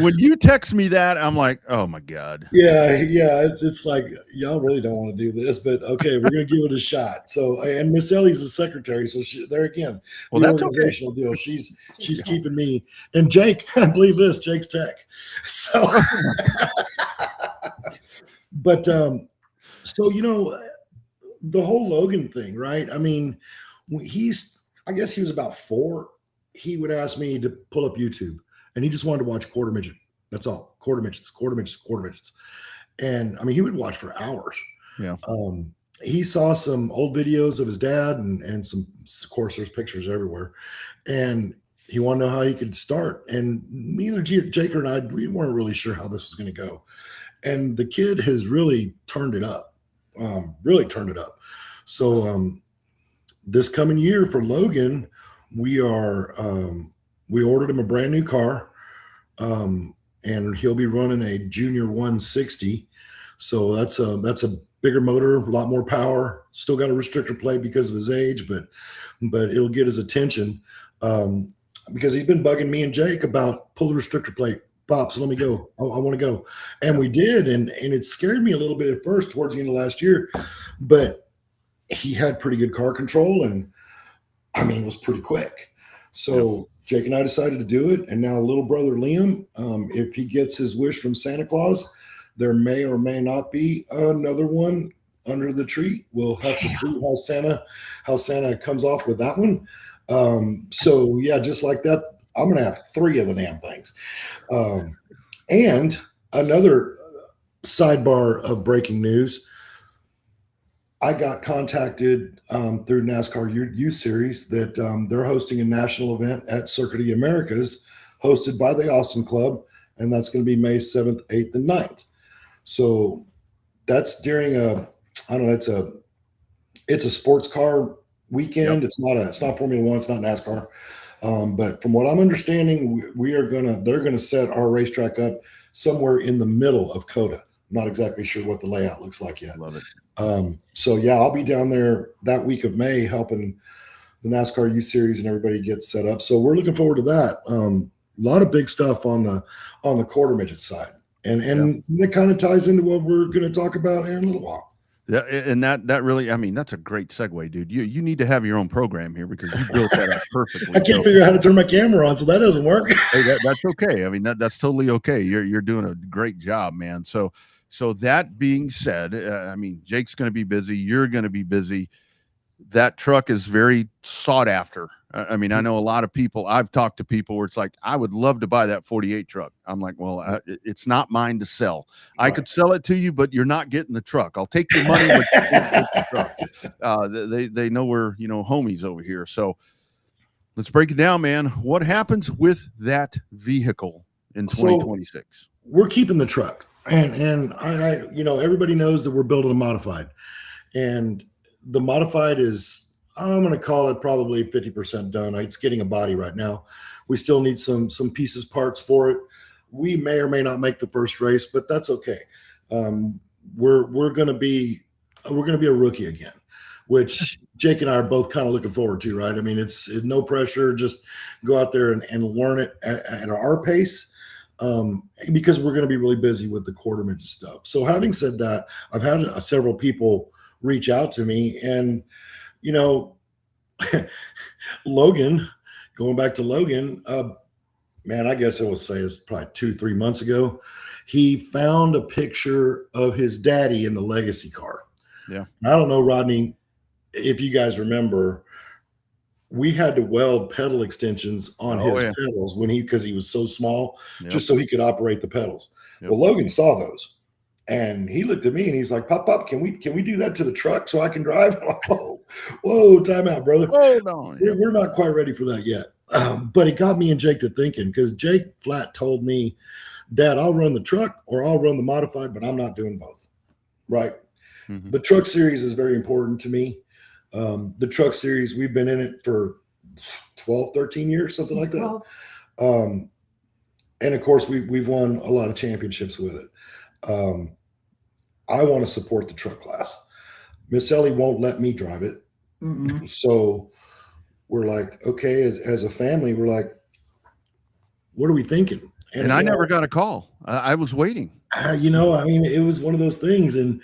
when you text me that, I'm like, oh my God. Yeah. It's like, y'all really don't want to do this, but okay, we're gonna give it a shot. So, and Miss Ellie's the secretary, so there again, well, the that's organizational deal. She's keeping me, and Jake, I believe this, Jake's tech. So, but so you know, the whole Logan thing, right? I mean, I guess he was about 4. He would ask me to pull up YouTube, and he just wanted to watch quarter midget. That's all. Quarter midgets. And I mean, he would watch for hours. Yeah. He saw some old videos of his dad and some, of course, there's pictures everywhere. And he wanted to know how he could start. And neither Jake or I, we weren't really sure how this was going to go. And the kid has really turned it up, really turned it up. So this coming year for Logan, we ordered him a brand new car, and he'll be running a Junior 160. So that's a bigger motor, a lot more power. Still got a restrictor plate because of his age, but it'll get his attention. Because he's been bugging me and Jake about pull the restrictor plate, Pops, let me go. I want to go. And we did. And it scared me a little bit at first towards the end of last year, but he had pretty good car control and it was pretty quick. So Jake and I decided to do it. And now little brother Liam, if he gets his wish from Santa Claus, there may or may not be another one under the tree. We'll have to see how Santa comes off with that one. So yeah, just like that, I'm going to have 3 of the damn things. And another sidebar of breaking news, I got contacted through NASCAR Youth Series that they're hosting a national event at Circuit of the Americas hosted by the Austin Club. And that's going to be May 7th, 8th, and 9th. So that's during it's a sports car weekend. Yep. It's not Formula One. It's not NASCAR. But from what I'm understanding, they're gonna set our racetrack up somewhere in the middle of COTA. I'm not exactly sure what the layout looks like yet. Love it. So yeah, I'll be down there that week of May helping the NASCAR Youth Series and everybody get set up. So we're looking forward to that. A lot of big stuff on the quarter midget side, and that kind of ties into what we're going to talk about here in a little while. Yeah, and that really, that's a great segue, dude. You need to have your own program here because you built that up perfectly. I can't figure out how to turn my camera on, so that doesn't work. Hey, that's okay. That's totally okay. You're doing a great job, man. So that being said, Jake's going to be busy. You're going to be busy. That truck is very sought after. I know a lot of people. I've talked to people where it's like, I would love to buy that 48 truck. I'm like, well, it's not mine to sell. Right. I could sell it to you, but you're not getting the truck. I'll take your money, but you can't get the truck. They know we're homies over here. So let's break it down, man. What happens with that vehicle in 2026? So we're keeping the truck, and I everybody knows that we're building a modified, and the modified is, I'm going to call it probably 50% done. It's getting a body right now. We still need some pieces, parts for it. We may or may not make the first race, but that's okay. We're going to be a rookie again, which Jake and I are both kind of looking forward to, right? It's no pressure. Just go out there and learn it at our pace, because we're going to be really busy with the quarter midget stuff. So having said that, I've had several people reach out to me, and Logan, going back to Logan, I guess I would say it's probably 2-3 months ago, he found a picture of his daddy in the legacy car. Yeah. I don't know, Rodney, if you guys remember, we had to weld pedal extensions on his pedals because he was so small, just so he could operate the pedals. Yep. Well, Logan saw those. And he looked at me and he's like, Pop, can we do that to the truck so I can drive? I'm like, whoa, time out, brother. Hold on. We're not quite ready for that yet. But it got me and Jake to thinking, because Jake flat told me, Dad, I'll run the truck or I'll run the modified, but I'm not doing both. Right. Mm-hmm. The truck series is very important to me. The truck series, we've been in it for 12, 13 years, something like that. And of course, we've won a lot of championships with it. I want to support the truck class. Miss Ellie won't let me drive it. Mm-hmm. So we're like, okay, as a family, we're like, what are we thinking? And I never got a call. I was waiting. It was one of those things, and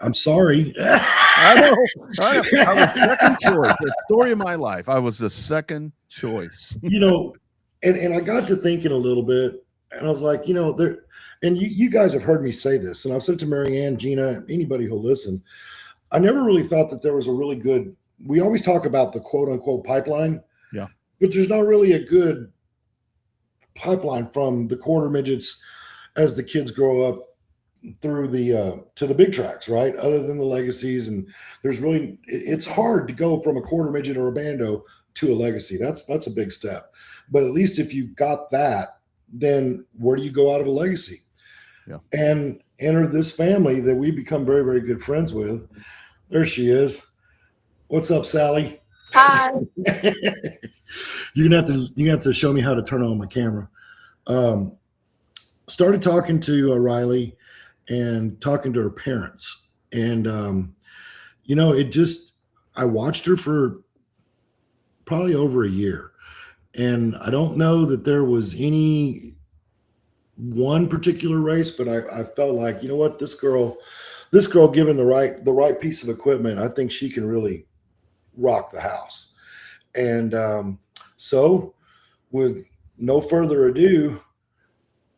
I'm sorry. I know. I was second choice. The story of my life. I was the second choice. And I got to thinking a little bit, and I was like, and you guys have heard me say this, and I've said to Marianne, Gina, anybody who'll listen, I never really thought that there was a really good, we always talk about the quote unquote pipeline, but there's not really a good pipeline from the quarter midgets as the kids grow up through to the big tracks, right? Other than the legacies. And it's hard to go from a quarter midget or a bando to a legacy. That's a big step. But at least if you got that, then where do you go out of a legacy? Yeah. And enter this family that we become very, very good friends with. There she is. What's up, Sally? Hi. You're gonna have to show me how to turn on my camera. Started talking to Riley and talking to her parents, and I watched her for probably over a year, and I don't know that there was any one particular race, but I felt like, you know what, this girl given the right piece of equipment, I think she can really rock the house. And so with no further ado,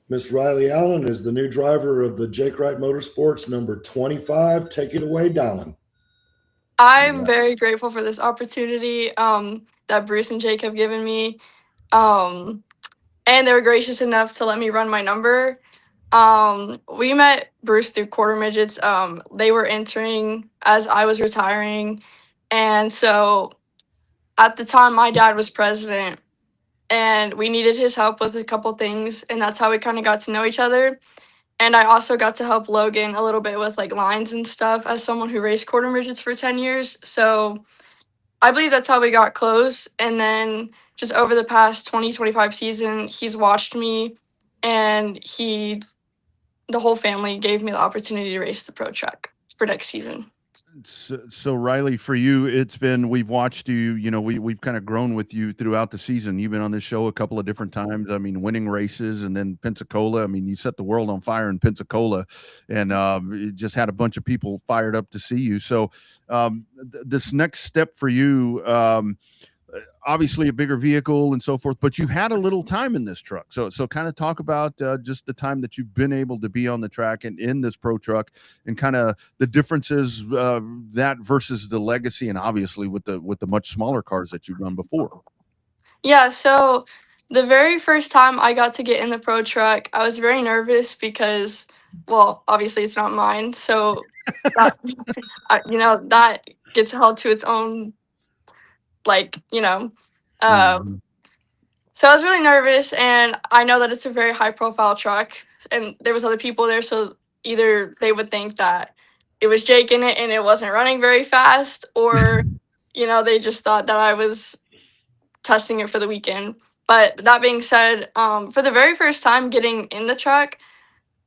Miss Riley Allen is the new driver of the Jake Wright Motorsports number 25. Take it away, Donald. I'm very grateful for this opportunity that Bruce and Jake have given me. And they were gracious enough to let me run my number. We met Bruce through quarter midgets. They were entering as I was retiring. And so at the time, my dad was president and we needed his help with a couple things. And that's how we kind of got to know each other. And I also got to help Logan a little bit with like lines and stuff as someone who raced quarter midgets for 10 years. So I believe that's how we got close. And then just over the past 2025 season, he's watched me and the whole family gave me the opportunity to race the pro truck for next season. So Riley, for you, we've watched you, we've kind of grown with you throughout the season. You've been on this show a couple of different times. I mean, winning races, and then Pensacola. I mean, you set the world on fire in Pensacola, and it just had a bunch of people fired up to see you. So this next step for you, obviously a bigger vehicle and so forth, but you had a little time in this truck. So kind of talk about just the time that you've been able to be on the track and in this pro truck, and kind of the differences that versus the legacy, and obviously with the much smaller cars that you've run before. Yeah, so the very first time I got to get in the pro truck, I was very nervous because, well, obviously it's not mine. So that, that gets held to its own, So I was really nervous, and I know that it's a very high profile truck, and there was other people there, so either they would think that it was Jake in it and it wasn't running very fast, or they just thought that I was testing it for the weekend. But that being said, for the very first time getting in the truck,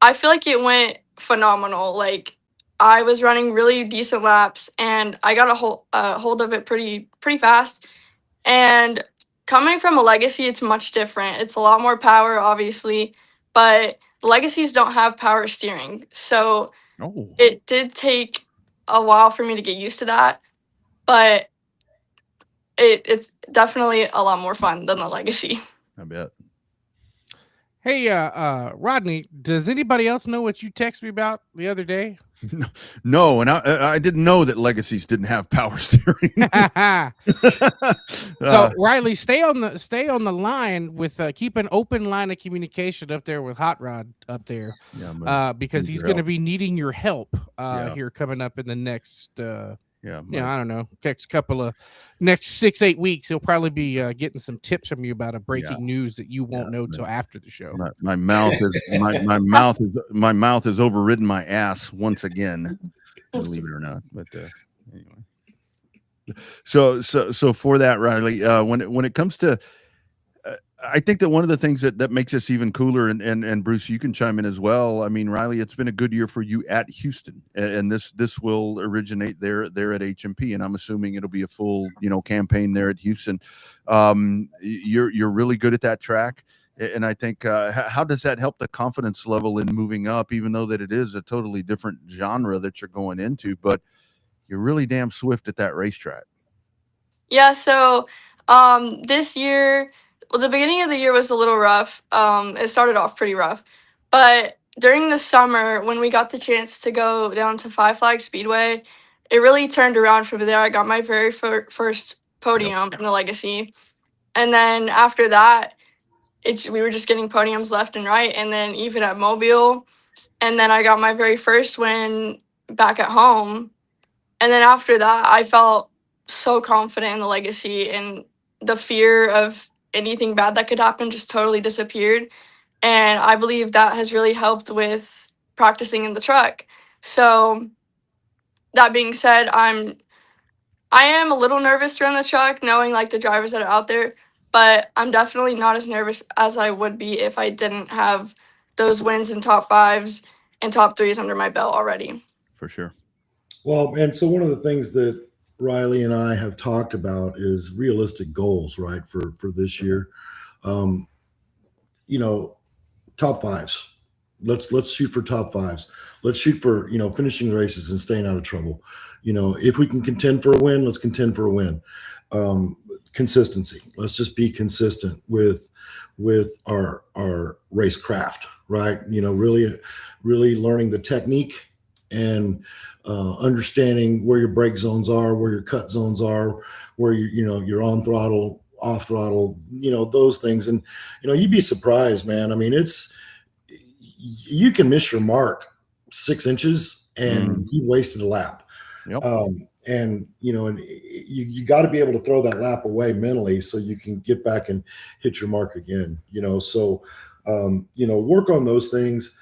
I feel like it went phenomenal. Like, I was running really decent laps, and I got a hold of it pretty fast. And coming from a legacy, it's much different. It's a lot more power, obviously, but the legacies don't have power steering. So It did take a while for me to get used to that, but it's definitely a lot more fun than the legacy. I bet. Hey, Rodney, does anybody else know what you texted me about the other day? No, and I didn't know that legacies didn't have power steering. So Riley, stay on the line with keep an open line of communication up there with Hot Rod up there, because he's going to be needing your help here coming up in the next. I don't know, next 6-8 weeks. He'll probably be getting some tips from you about a breaking news that you won't know till after the show. My mouth has overridden my ass once again, believe it or not. But anyway, so for that, Riley, when it comes to, I think that one of the things that makes us even cooler, and Bruce, you can chime in as well. I mean, Riley, it's been a good year for you at Houston, and this will originate there at HMP, and I'm assuming it'll be a full campaign there at Houston. You're really good at that track, and I think how does that help the confidence level in moving up, even though that it is a totally different genre that you're going into, but you're really damn swift at that racetrack. Yeah. So this year. Well, the beginning of the year was a little rough. It started off pretty rough. But during the summer, when we got the chance to go down to Five Flags Speedway, it really turned around from there. I got my very first podium in the legacy. And then after that, we were just getting podiums left and right. And then even at Mobile. And then I got my very first win back at home. And then after that, I felt so confident in the legacy, and the fear of anything bad that could happen just totally disappeared. And I believe that has really helped with practicing in the truck. So that being said, I am a little nervous around the truck, knowing like the drivers that are out there, but I'm definitely not as nervous as I would be if I didn't have those wins in top fives and top threes under my belt already. For sure. Well, and so one of the things that Riley and I have talked about is realistic goals, right, for this year. You know, top fives. Let's shoot for top fives. Let's shoot for, finishing races and staying out of trouble. If we can contend for a win, let's contend for a win. Consistency. Let's just be consistent with our racecraft, right? Really learning the technique and understanding where your brake zones are, where your cut zones are, where you're on throttle, off throttle, those things. And you'd be surprised, man. I mean, you can miss your mark 6 inches and you've wasted a lap. Yep. And you got to be able to throw that lap away mentally so you can get back and hit your mark again. So work on those things.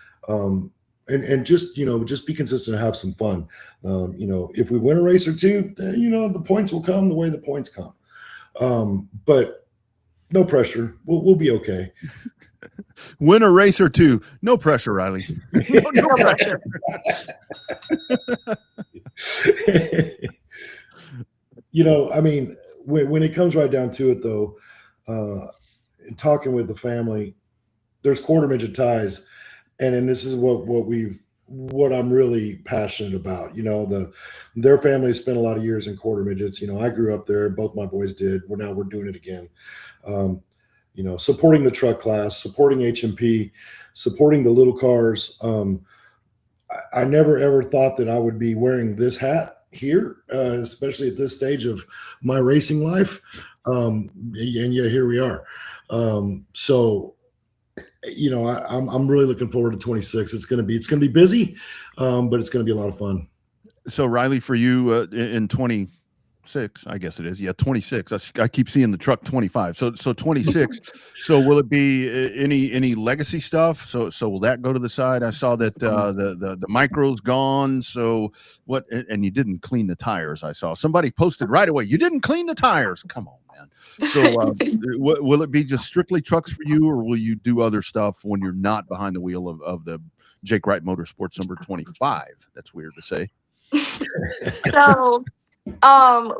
And just be consistent and have some fun. If we win a race or two, then the points will come the way the points come. But no pressure. We'll be okay. Win a race or two. No pressure, Riley. No pressure. I mean, when it comes right down to it, though, talking with the family, there's quarter midget ties, and this is what I'm really passionate about. Their family spent a lot of years in quarter midgets. I grew up there. Both my boys did. We're doing it again. Supporting the truck class, supporting HMP, supporting the little cars. I never ever thought that I would be wearing this hat here, especially at this stage of my racing life. And yet here we are. So I'm really looking forward to 26. It's going to be busy, but it's going to be a lot of fun. So Riley, for you in 26, I guess it is. Yeah, 26. I keep seeing the truck 25. So 26. So will it be any legacy stuff? So will that go to the side? I saw that the micro's gone. So what? And you didn't clean the tires. I saw somebody posted right away. You didn't clean the tires. Come on, man. So will it be just strictly trucks for you, or will you do other stuff when you're not behind the wheel of the Jake Wright Motorsports number 25? That's weird to say. So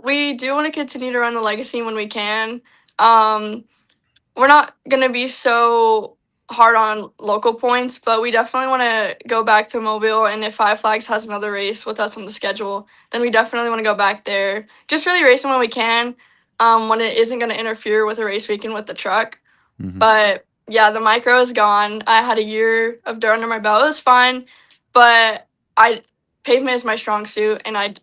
we do want to continue to run the legacy when we can. We're not going to be so hard on local points, but we definitely want to go back to Mobile. And if Five Flags has another race with us on the schedule, then we definitely want to go back there. Just really racing when we can, when it isn't going to interfere with a race weekend with the truck. Mm-hmm. But yeah, the micro is gone. I had a year of dirt under my belt. It was fine, but pavement is my strong suit, and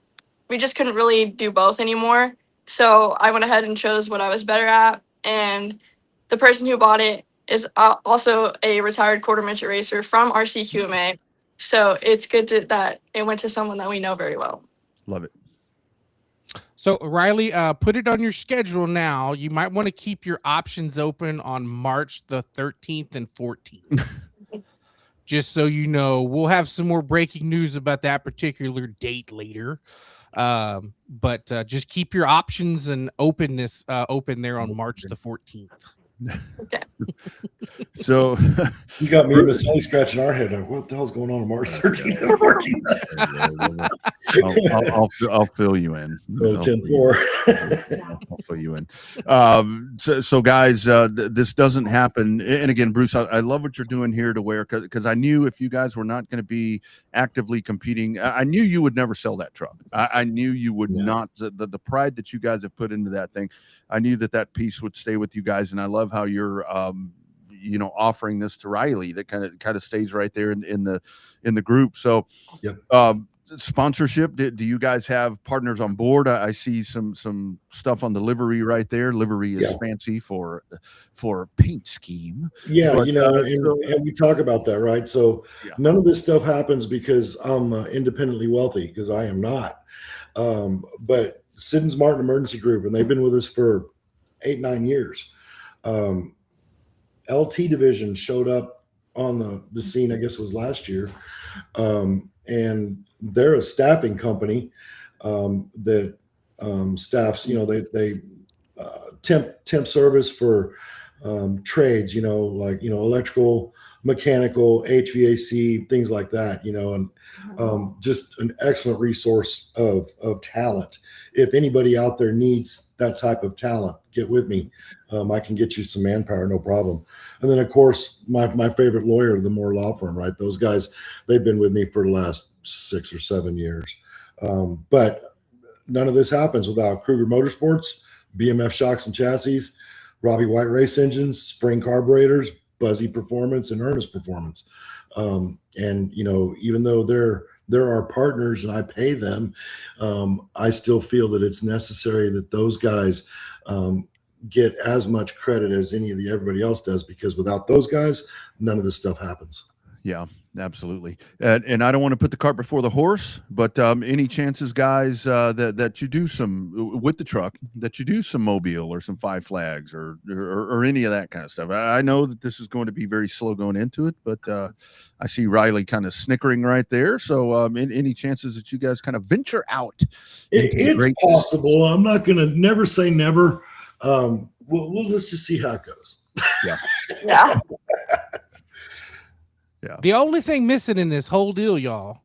we just couldn't really do both anymore. So I went ahead and chose what I was better at. And the person who bought it is also a retired quarter midget racer from RCQMA. So it's good that it went to someone that we know very well. Love it. So Riley, put it on your schedule now. You might want to keep your options open on March the 13th and 14th. Just so you know, we'll have some more breaking news about that particular date later. But just keep your options and openness open there on March the 14th. Okay. So you got me and Miss Sally scratching our head. Like, what the hell's going on March 13th and 14th? I'll fill you in. 10-4. I'll fill you in. So guys, this doesn't happen. And again, Bruce, I love what you're doing here to where, because I knew if you guys were not going to be actively competing, I knew you would never sell that truck. I knew you would not. The pride that you guys have put into that thing, I knew that piece would stay with you guys. And I love how you're, offering this to Riley. That kind of stays right there in the group. So, sponsorship. Do you guys have partners on board? I see some stuff on the livery right there. Livery is fancy for paint scheme. Yeah, but, and we talk about that, right? So none of this stuff happens because I'm independently wealthy, because I am not. But Siddons Martin Emergency Group, and they've been with us for 8-9 years. LT division showed up on the scene, I guess it was last year. And they're a staffing company that staffs, they temp service for trades, like, electrical, mechanical, HVAC, things like that, and just an excellent resource of talent. If anybody out there needs that type of talent, get with me. I can get you some manpower, no problem. And then, of course, my favorite lawyer, the Moore Law Firm, right? Those guys, they've been with me for the last 6 or 7 years. But none of this happens without Kruger Motorsports, BMF Shocks and Chassis, Robbie White Race Engines, Spring Carburetors, Buzzy Performance, and Ernest Performance. And, even though they're our partners and I pay them, I still feel that it's necessary that those guys get as much credit as everybody else does, because without those guys, none of this stuff happens. Yeah, absolutely. And I don't want to put the cart before the horse, but any chances, guys, that you do some with the truck, that you do some mobile or some Five Flags or any of that kind of stuff? I know that this is going to be very slow going into it, but I see Riley kind of snickering right there. So any chances that you guys kind of venture out? It's possible. I'm not going to never say never. Let's just see how it goes. Yeah. Yeah. Yeah. The only thing missing in this whole deal, y'all,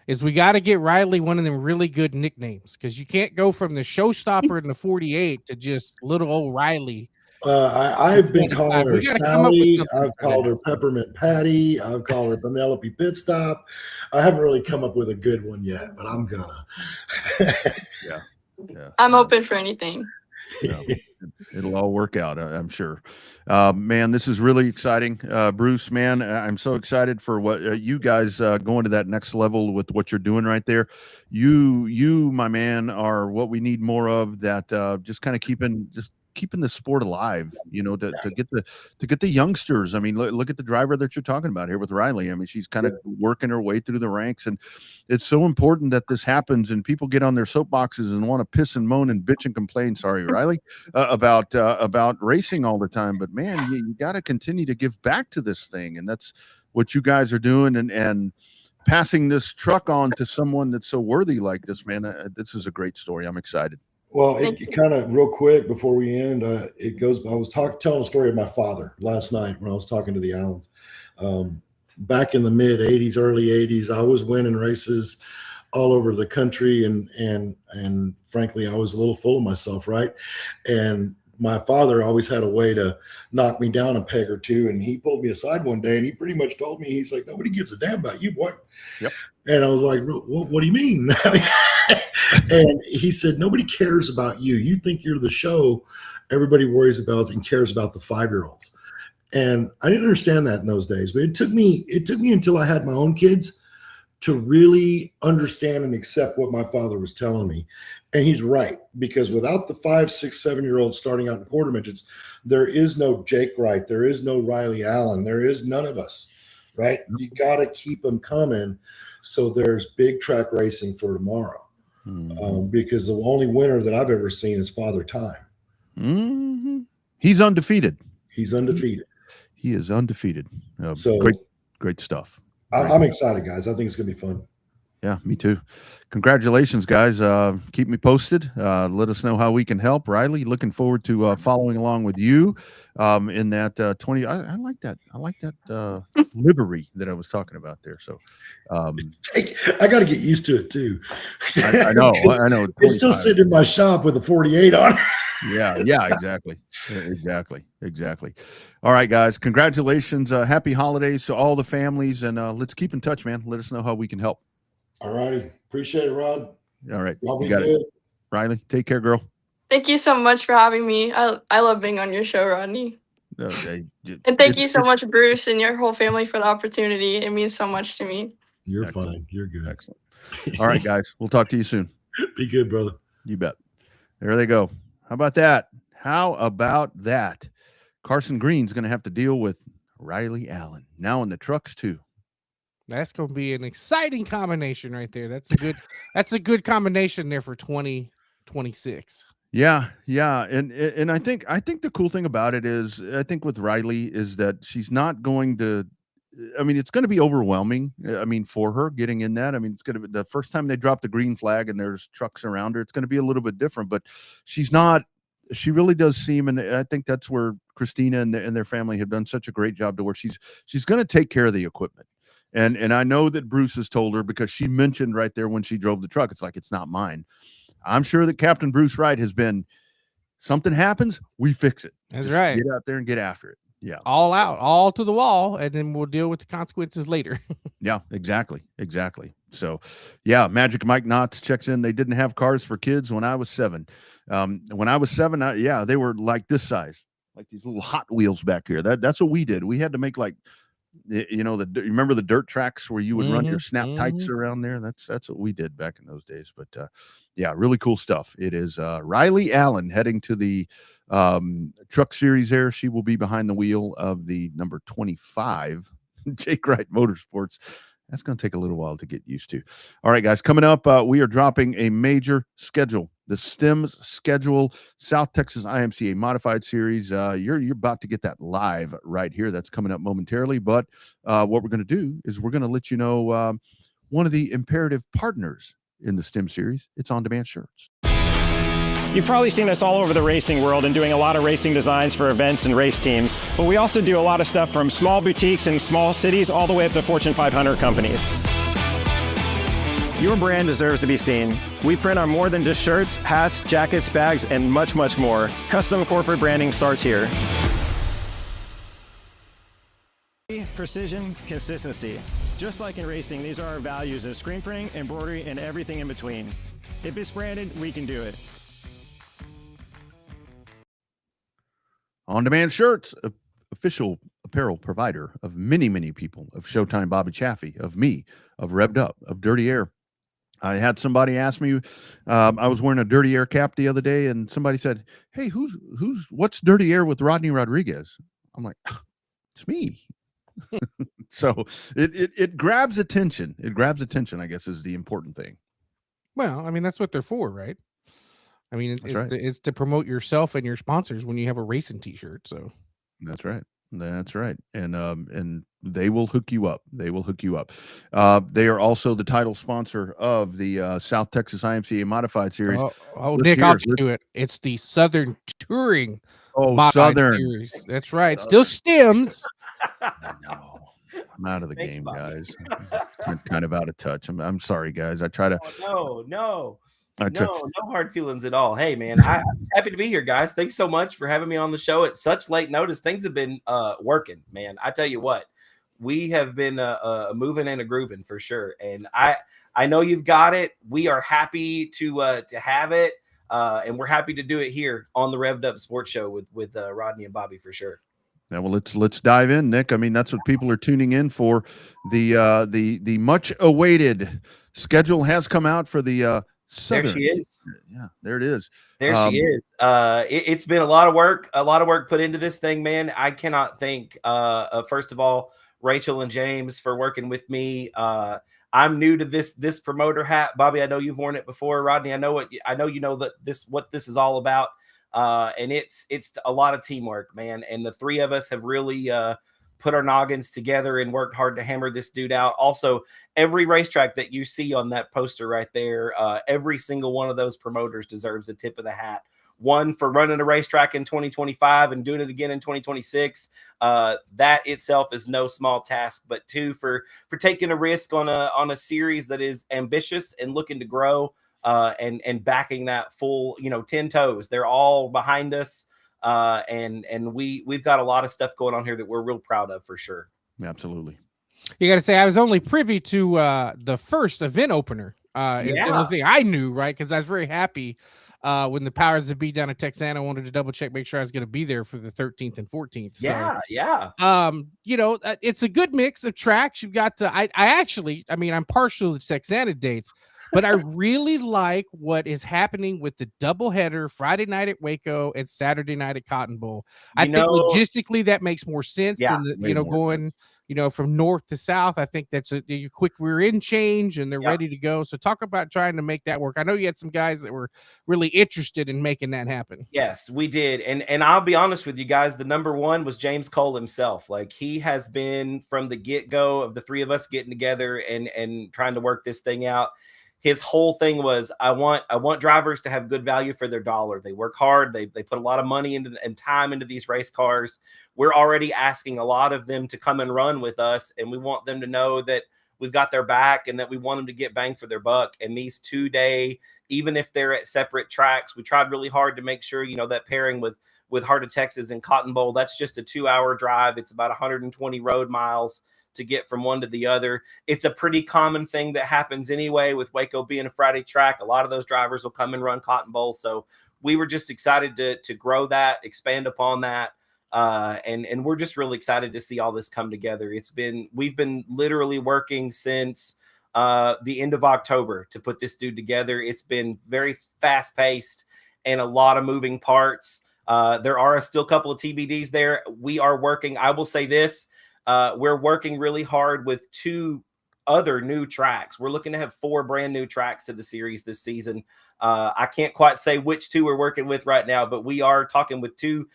is we got to get Riley one of them really good nicknames, because you can't go from the showstopper in the 48 to just little old Riley. I've been calling her Sally. I've called her Peppermint Patty. I've called her Penelope Pit Stop. I haven't really come up with a good one yet, but I'm gonna. Yeah. I'm open for anything. Yeah. It'll all work out, I'm sure. Man, this is really exciting. Bruce, man, I'm so excited for what you guys going to that next level with what you're doing right there. You, my man, are what we need more of, that just kind of keeping the sport alive, to get the youngsters. I mean, look at the driver that you're talking about here with Riley. I mean, she's kind of working her way through the ranks, and it's so important that this happens, and people get on their soapboxes and want to piss and moan and bitch and complain. Sorry, Riley, about racing all the time. But man, you got to continue to give back to this thing. And that's what you guys are doing, and passing this truck on to someone that's so worthy like this, man. This is a great story. I'm excited. Well, it kind of real quick before we end, it goes. I was telling a story of my father last night when I was talking to the Allens. Back in the mid '80s, early '80s, I was winning races all over the country, and frankly, I was a little full of myself, right? And my father always had a way to knock me down a peg or two, and he pulled me aside one day, and he pretty much told me, he's like, "Nobody gives a damn about you, boy." Yep. And I was like, "What do you mean?" And he said, "Nobody cares about you. You think you're the show everybody worries about and cares about the 5-year-olds." And I didn't understand that in those days, but it took me until I had my own kids to really understand and accept what my father was telling me. And he's right, because without the 5, 6, 7-year-olds starting out in quarter midgets, there is no Jake Wright, there is no Riley Allen, there is none of us, right? You got to keep them coming. So there's big track racing for tomorrow. Mm-hmm. Because the only winner that I've ever seen is Father Time. Mm-hmm. He's undefeated. He's undefeated. He is undefeated. So great stuff. I'm excited, guys. I think it's gonna be fun. Yeah, me too. Congratulations, guys. Keep me posted. Let us know how we can help. Riley, looking forward to following along with you in that 20. I like that. I like that livery that I was talking about there. So I got to get used to it too. I know. I know. It's still sitting in my shop with a 48 on. Yeah, exactly. All right, guys. Congratulations. Happy holidays to all the families, and let's keep in touch, man. Let us know how we can help. All righty. Appreciate it, Rod. All right. Y'all be You got good. it. Riley, take care, girl. Thank you so much for having me. I love being on your show, Rodney. Okay. And thank you so much, Bruce, and your whole family for the opportunity. It means so much to me. You're Excellent. fine. You're good. Excellent. All right, guys. We'll talk to you soon. Be good, brother. You bet. There they go. How about that? Carson Green's going to have to deal with Riley Allen now in the trucks too. That's going to be an exciting combination right there. That's a good combination there for 2026. Yeah, yeah, and I think the cool thing about it is I think with Riley is that she's not going to. I mean, it's going to be overwhelming. I mean, for her getting in that. I mean, it's going to be the first time they drop the green flag and there's trucks around her. It's going to be a little bit different, but she's not. She really does seem, and I think that's where Christina and their family have done such a great job to where she's going to take care of the equipment. And I know that Bruce has told her because she mentioned right there when she drove the truck, it's like it's not mine. I'm sure that Captain Bruce Wright has been something happens, we fix it. That's Just right. get out there and get after it. Yeah. All out, all to the wall, and then we'll deal with the consequences later. Yeah, exactly. Exactly. So, yeah, Magic Mike Knotts checks in. They didn't have cars for kids when I was 7. When I was 7, they were like this size, like these little Hot Wheels back here. That's what we did. We had to make like, you remember the dirt tracks where you would run your snap tights around there? That's what we did back in those days. But yeah, really cool stuff. It is Riley Allen heading to the truck series there. She will be behind the wheel of the number 25 Jake Wright Motorsports. That's going to take a little while to get used to. All right, guys, coming up, we are dropping a major schedule. The STEMS schedule, South Texas IMCA Modified Series. You're about to get that live right here. That's coming up momentarily. But what we're going to do is we're going to let you know one of the imperative partners in the STEM series. It's On Demand Shirts. You've probably seen us all over the racing world and doing a lot of racing designs for events and race teams, but we also do a lot of stuff from small boutiques in small cities all the way up to Fortune 500 companies. Your brand deserves to be seen. We print on more than just shirts, hats, jackets, bags, and much, much more. Custom corporate branding starts here. Precision, consistency. Just like in racing, these are our values of screen printing, embroidery, and everything in between. If it's branded, we can do it. On Demand Shirts, official apparel provider of many, many people, of Showtime Bobby Chaffee, of me, of Revved Up, of Dirty Air. I had somebody ask me, I was wearing a Dirty Air cap the other day, and somebody said, "Hey, what's Dirty Air with Rodney Rodriguez?" I'm like, it's me. So it grabs attention. It grabs attention, I guess, is the important thing. Well, I mean, that's what they're for, right? I mean, Right. it's to promote yourself and your sponsors when you have a racing T-shirt. So That's right. That's right. And they will hook you up. They will hook you up. They are also the title sponsor of the South Texas IMCA Modified Series. Nick, I'll do it. It's the Southern Touring Modified Southern Series. That's right. Still stems. No, I'm out of the game, guys. I'm kind of out of touch. I'm sorry, guys. I try to. No hard feelings at all. Hey, man, I'm happy to be here, guys. Thanks so much for having me on the show at such late notice. Things have been working, man. I tell you what, we have been moving and a grooving for sure. And I know you've got it. We are happy to have it, and we're happy to do it here on the Revved Up Sports Show with Rodney and Bobby for sure. Yeah, well, let's dive in, Nick. I mean, that's what people are tuning in for. The much awaited schedule has come out for the Southern. There she is. Yeah, there it is. There she is. It's been a lot of work put into this thing, man. I cannot thank first of all Rachel and James for working with me. I'm new to this promoter hat, Bobby. I know you've worn it before, Rodney. I know you know what this is all about. And it's a lot of teamwork, man. And the three of us have really put our noggins together and worked hard to hammer this dude out. Also, every racetrack that you see on that poster right there, every single one of those promoters deserves a tip of the hat. One, for running a racetrack in 2025 and doing it again in 2026. That itself is no small task. But two, for taking a risk on a series that is ambitious and looking to grow. And backing that full, 10 toes. They're all behind us. And we've got a lot of stuff going on here that we're real proud of for sure. Absolutely. You got to say, I was only privy to the first event opener. It's the only thing I knew, right? Because I was very happy when the powers that be down at Texana wanted to double check, make sure I was going to be there for the 13th and 14th. So, it's a good mix of tracks. You've got to, I'm partial to Texana dates, but I really like what is happening with the doubleheader Friday night at Waco and Saturday night at Cotton Bowl. I think logistically that makes more sense than going from north to south. I think that's a quick rear end change, and they're Yeah. ready to go. So talk about trying to make that work. I know you had some guys that were really interested in making that happen. Yes, we did. And I'll be honest with you guys, the number one was James Cole himself. Like, he has been from the get-go of the three of us getting together and trying to work this thing out. His whole thing was, I want drivers to have good value for their dollar. They work hard, they put a lot of money and time into these race cars. We're already asking a lot of them to come and run with us, and we want them to know that we've got their back and that we want them to get bang for their buck. And these 2-day, even if they're at separate tracks, we tried really hard to make sure, that pairing with Heart of Texas and Cotton Bowl, that's just a 2-hour drive. It's about 120 road miles to get from one to the other. It's a pretty common thing that happens anyway, with Waco being a Friday track. A lot of those drivers will come and run Cotton Bowl. So we were just excited to grow that, expand upon that. And we're just really excited to see all this come together. We've been literally working since the end of October to put this dude together. It's been very fast paced and a lot of moving parts. There are still a couple of TBDs there. We are working. I will say this. We're working really hard with 2 other new tracks. We're looking to have 4 brand new tracks to the series this season. I can't quite say which 2 we're working with right now, but we are talking with 2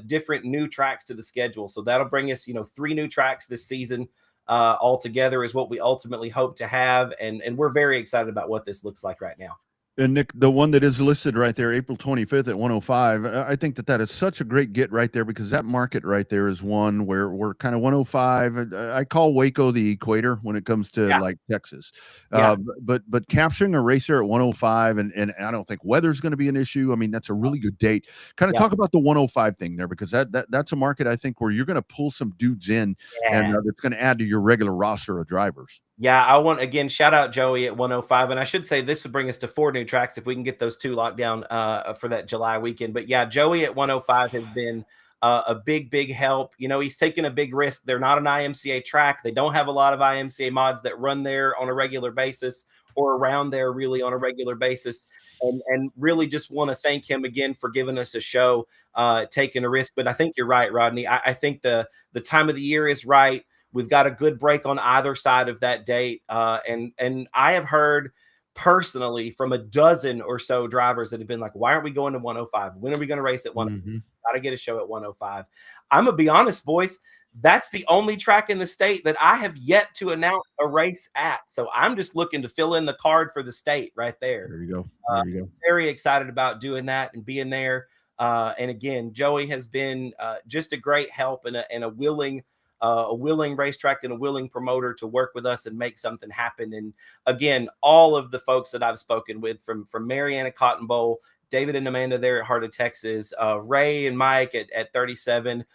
different new tracks to the schedule. So that'll bring us, 3 new tracks this season altogether is what we ultimately hope to have. And we're very excited about what this looks like right now. And Nick, the one that is listed right there, April 25th at 105, I think that is such a great get right there, because that market right there is one where we're kind of 105. I call Waco the equator when it comes to like Texas. But capturing a racer at 105, and I don't think weather's going to be an issue. I mean, that's a really good date. Kind of talk about the 105 thing there, because that's a market, I think, where you're going to pull some dudes in, and it's going to add to your regular roster of drivers. Yeah, I want, again, shout out Joey at 105. And I should say this would bring us to 4 new tracks if we can get those 2 locked down for that July weekend. But yeah, Joey at 105 has been a big help. He's taken a big risk. They're not an IMCA track. They don't have a lot of IMCA mods that run there on a regular basis, or around there really on a regular basis. And really just want to thank him again for giving us a show, taking a risk. But I think you're right, Rodney. I think the time of the year is right. We've got a good break on either side of that date. And I have heard personally from a dozen or so drivers that have been like, why aren't we going to 105? When are we going to race at 105? Got to get a show at 105. I'm going to be honest, boys. That's the only track in the state that I have yet to announce a race at. So I'm just looking to fill in the card for the state right there. There you go. There you go. Very excited about doing that and being there. And again, Joey has been just a great help and a willing racetrack and a willing promoter to work with us and make something happen. And again, all of the folks that I've spoken with from Mariana Cotton Bowl, David and Amanda there at Heart of Texas, Ray and Mike at 37,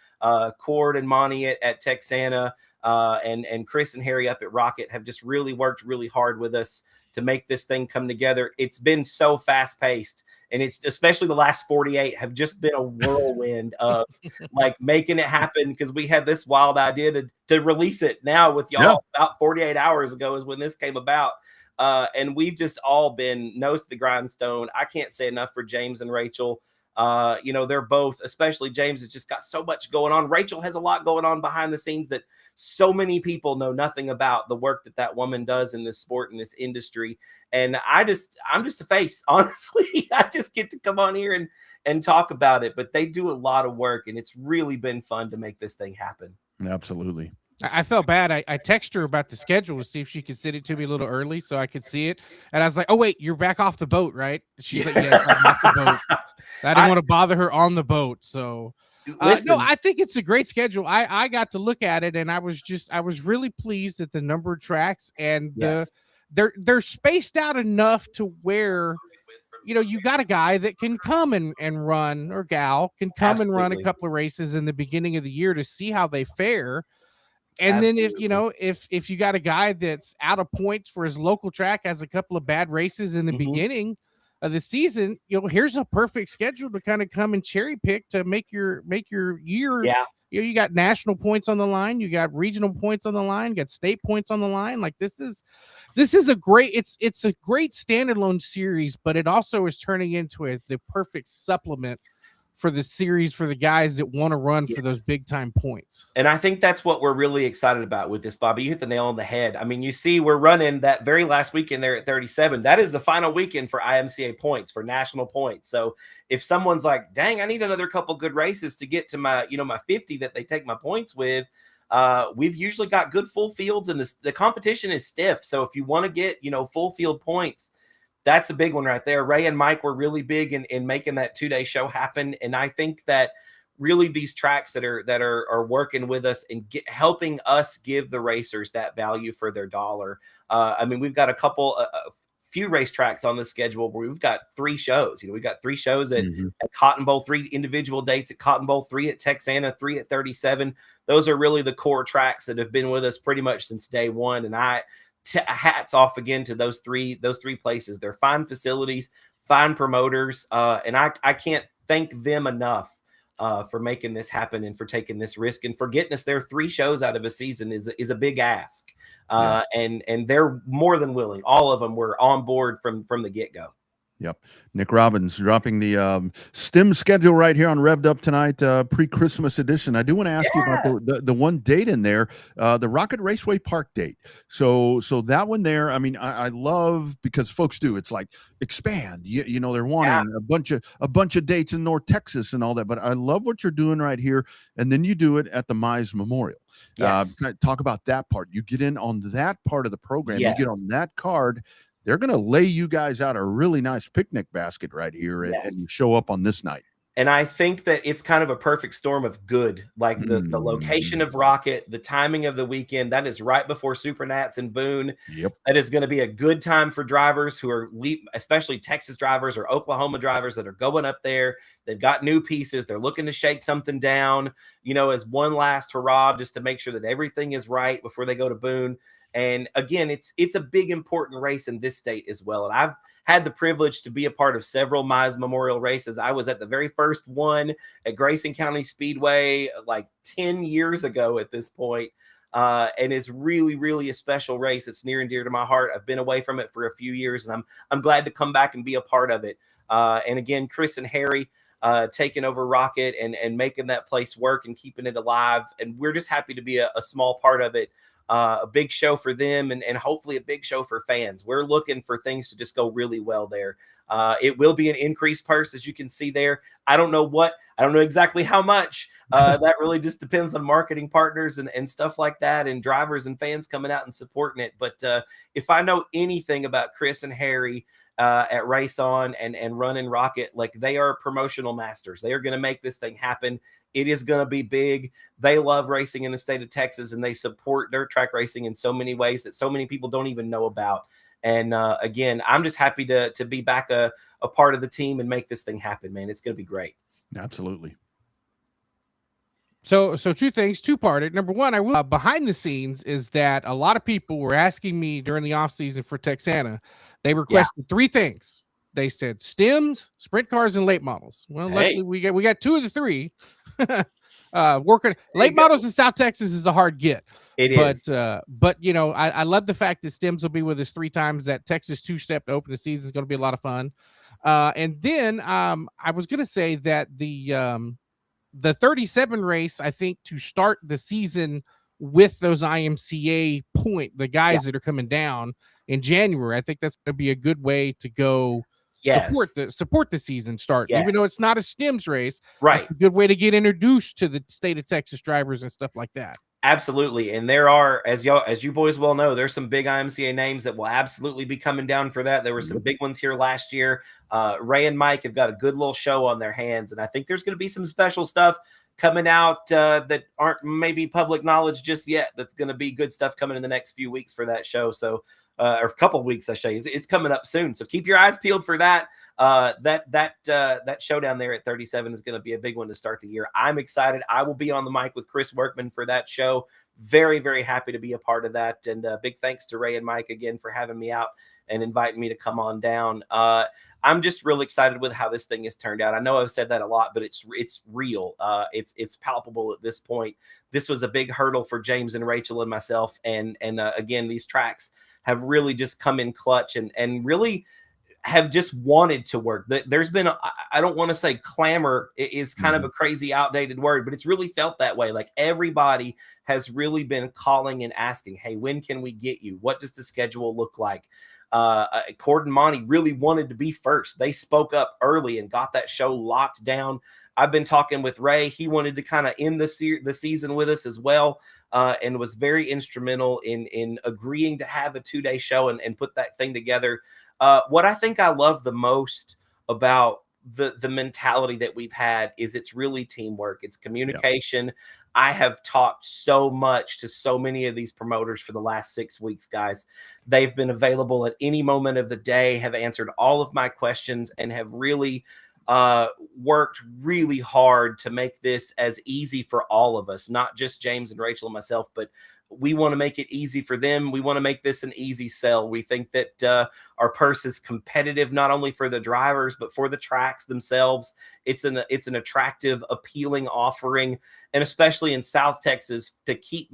Cord and Monty at Texana, and Chris and Harry up at Rocket have just really worked really hard with us to make this thing come together. It's been so fast paced, and it's especially the last 48 have just been a whirlwind of like making it happen, because we had this wild idea to release it now with y'all about 48 hours ago is when this came about. And we've just all been nose to the grindstone. I can't say enough for James and Rachel. They're both, especially James, has just got so much going on. Rachel has a lot going on behind the scenes that so many people know nothing about, the work that woman does in this sport, in this industry. And I'm just a face, honestly. I just get to come on here and talk about it, but they do a lot of work, and it's really been fun to make this thing happen. Absolutely. I felt bad. I texted her about the schedule to see if she could send it to me a little early so I could see it. And I was like, oh, wait, you're back off the boat, right? She's like, yes, I'm off the boat. I didn't want to bother her on the boat. So, no, I think it's a great schedule. I got to look at it, and I was really pleased at the number of tracks, and they're spaced out enough to where, you got a guy that can come and run, or gal can come and run a couple of races in the beginning of the year to see how they fare. And then if you got a guy that's out of points for his local track, has a couple of bad races in the beginning of the season, here's a perfect schedule to kind of come and cherry pick to make your year. Yeah. You got national points on the line, you got regional points on the line, you got state points on the line. Like this is a great, it's a great standalone series, but it also is turning into the perfect supplement for the series for the guys that want to run for those big time points. And I think that's what we're really excited about with this, Bobby. You hit the nail on the head. I mean, you see, we're running that very last weekend there at 37. That is the final weekend for IMCA points, for national points. So if someone's like, dang, I need another couple good races to get to my, my 50 that they take my points with, we've usually got good full fields, and the competition is stiff. So if you want to get, full field points, that's a big one right there. Ray and Mike were really big in making that 2-day show happen. And I think that really these tracks that are working with us and helping us give the racers that value for their dollar. I mean, we've got a few racetracks on the schedule where we've got 3 shows. We've got 3 shows at Cotton Bowl, 3 individual dates at Cotton Bowl, 3 at Texana, 3 at 37. Those are really the core tracks that have been with us pretty much since day one. And hats off again to those three places. They're fine facilities, fine promoters, and I can't thank them enough for making this happen and for taking this risk and for getting us there. 3 shows out of a season is a big ask, and they're more than willing. All of them were on board from the get-go. Yep. Nick Robbins dropping the STEM schedule right here on Revved Up tonight, pre-Christmas edition. I do want to ask you about the one date in there, the Rocket Raceway Park date. So that one there, I mean, I love, because folks do, it's like expand, they're wanting a bunch of dates in North Texas and all that, but I love what you're doing right here. And then you do it at the Mize Memorial. Yes. Talk about that part. You get in on that part of the program, you get on that card. They're going to lay you guys out a really nice picnic basket right here and show up on this night. And I think that it's kind of a perfect storm of good, like the location of Rocket, the timing of the weekend. That is right before Supernats in Boone. Yep. That is going to be a good time for drivers who are, especially Texas drivers or Oklahoma drivers that are going up there. They've got new pieces. They're looking to shake something down, as one last hurrah, just to make sure that everything is right before they go to Boone. And again, it's a big, important race in this state as well. And I've had the privilege to be a part of several Mize Memorial races. I was at the very first one at Grayson County Speedway like 10 years ago at this point. And it's really, really a special race. It's near and dear to my heart. I've been away from it for a few years, and I'm glad to come back and be a part of it. And again, Chris and Harry taking over Rocket and making that place work and keeping it alive. And we're just happy to be a small part of it. A big show for them and hopefully a big show for fans. We're looking for things to just go really well there. It will be an increased purse, as you can see there. I don't know exactly how much. That really just depends on marketing partners and stuff like that, and drivers and fans coming out and supporting it. But if I know anything about Chris and Harry at Race On and running Rocket, like, they are promotional masters. They are going to make this thing happen. It is going to be big. They love racing in the state of Texas, and they support dirt track racing in so many ways that so many people don't even know about. And again, I'm just happy to be back a part of the team and make this thing happen, man. It's going to be great. Absolutely. So 2 things, 2-parted. Number one, I will behind the scenes is that a lot of people were asking me during the off season for Texana. They requested 3 things. They said stems, sprint cars, and late models. Well, luckily we got 2 of the 3. Working late models in South Texas is a hard get. It is. But I love the fact that stems will be with us 3 times. That Texas 2-step to open the season is going to be a lot of fun. And then I was going to say that the 37 race, I think, to start the season with those IMCA the guys that are coming down in January, I think that's going to be a good way to go support the season start. Even though it's not a stems race, right? A good way to get introduced to the state of Texas drivers and stuff like that. Absolutely. And there are, as you boys well know, there's some big IMCA names that will absolutely be coming down for that. There were some big ones here last year. Ray and Mike have got a good little show on their hands, and I think there's going to be some special stuff coming out that aren't maybe public knowledge just yet. That's going to be good stuff coming in the next few weeks for that show. So or a couple of weeks, I show you. It's coming up soon. So keep your eyes peeled for that. That showdown there at 37 is going to be a big one to start the year. I'm excited. I will be on the mic with Chris Workman for that show. Very, very happy to be a part of that. And big thanks to Ray and Mike again for having me out and inviting me to come on down. I'm just really excited with how this thing has turned out. I know I've said that a lot, but it's real. It's palpable at this point. This was a big hurdle for James and Rachel and myself. And again, these tracks have really just come in clutch and really, have just wanted to work. There's been, I don't want to say clamor is kind of a crazy outdated word, but it's really felt that way. Like everybody has really been calling and asking, hey, when can we get you? What does the schedule look like? Cord and Monty really wanted to be first. They spoke up early and got that show locked down. I've been talking with Ray. He wanted to kind of end the season with us as well, and was very instrumental in agreeing to have a 2-day show and put that thing together. What I think I love the most about the mentality that we've had is it's really teamwork. It's communication. Yeah. I have talked so much to so many of these promoters for the last 6 weeks, guys. They've been available at any moment of the day, have answered all of my questions, and have really worked really hard to make this as easy for all of us, not just James and Rachel and myself, but we want to make it easy for them. We want to make this an easy sell. We think that our purse is competitive, not only for the drivers, but for the tracks themselves. It's an attractive, appealing offering. And especially in South Texas, to keep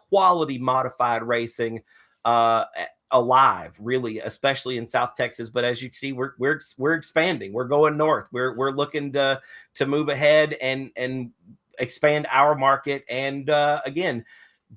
quality modified racing alive, really, especially in South Texas. But as you see, we're expanding. We're going north. We're looking to move ahead and expand our market. And again,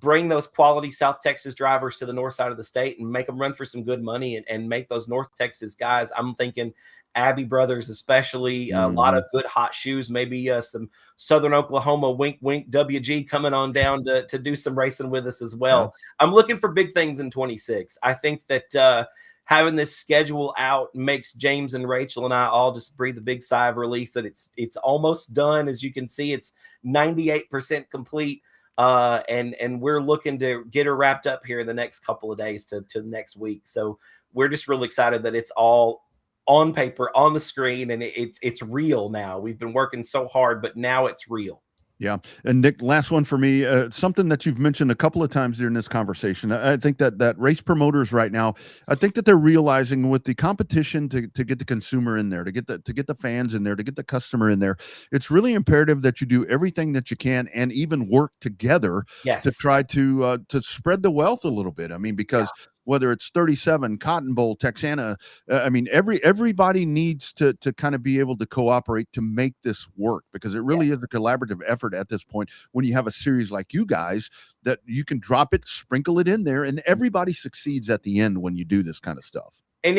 bring those quality South Texas drivers to the north side of the state and make them run for some good money and make those North Texas guys. I'm thinking Abbey Brothers, especially a lot of good hot shoes, maybe some Southern Oklahoma wink, WG coming on down to do some racing with us as well. Yeah. I'm looking for big things in 26. I think that having this schedule out makes James and Rachel and I all just breathe a big sigh of relief that it's almost done. As you can see, it's 98% complete. And we're looking to get her wrapped up here in the next couple of days to next week. So we're just really excited that it's all on paper, on the screen, and it's real now. We've been working so hard, but now it's real. Yeah. And Nick, last one for me, something that you've mentioned a couple of times during this conversation. I think that race promoters right now, I think that they're realizing with the competition to get the consumer in there, to get the fans in there, to get the customer in there, it's really imperative that you do everything that you can and even work together to try to spread the wealth a little bit. I mean, because whether it's 37, Cotton Bowl, Texana, I mean, everybody needs to kind of be able to cooperate to make this work, because it really is a collaborative effort at this point when you have a series like you guys that you can drop it, sprinkle it in there, and everybody succeeds at the end when you do this kind of stuff. And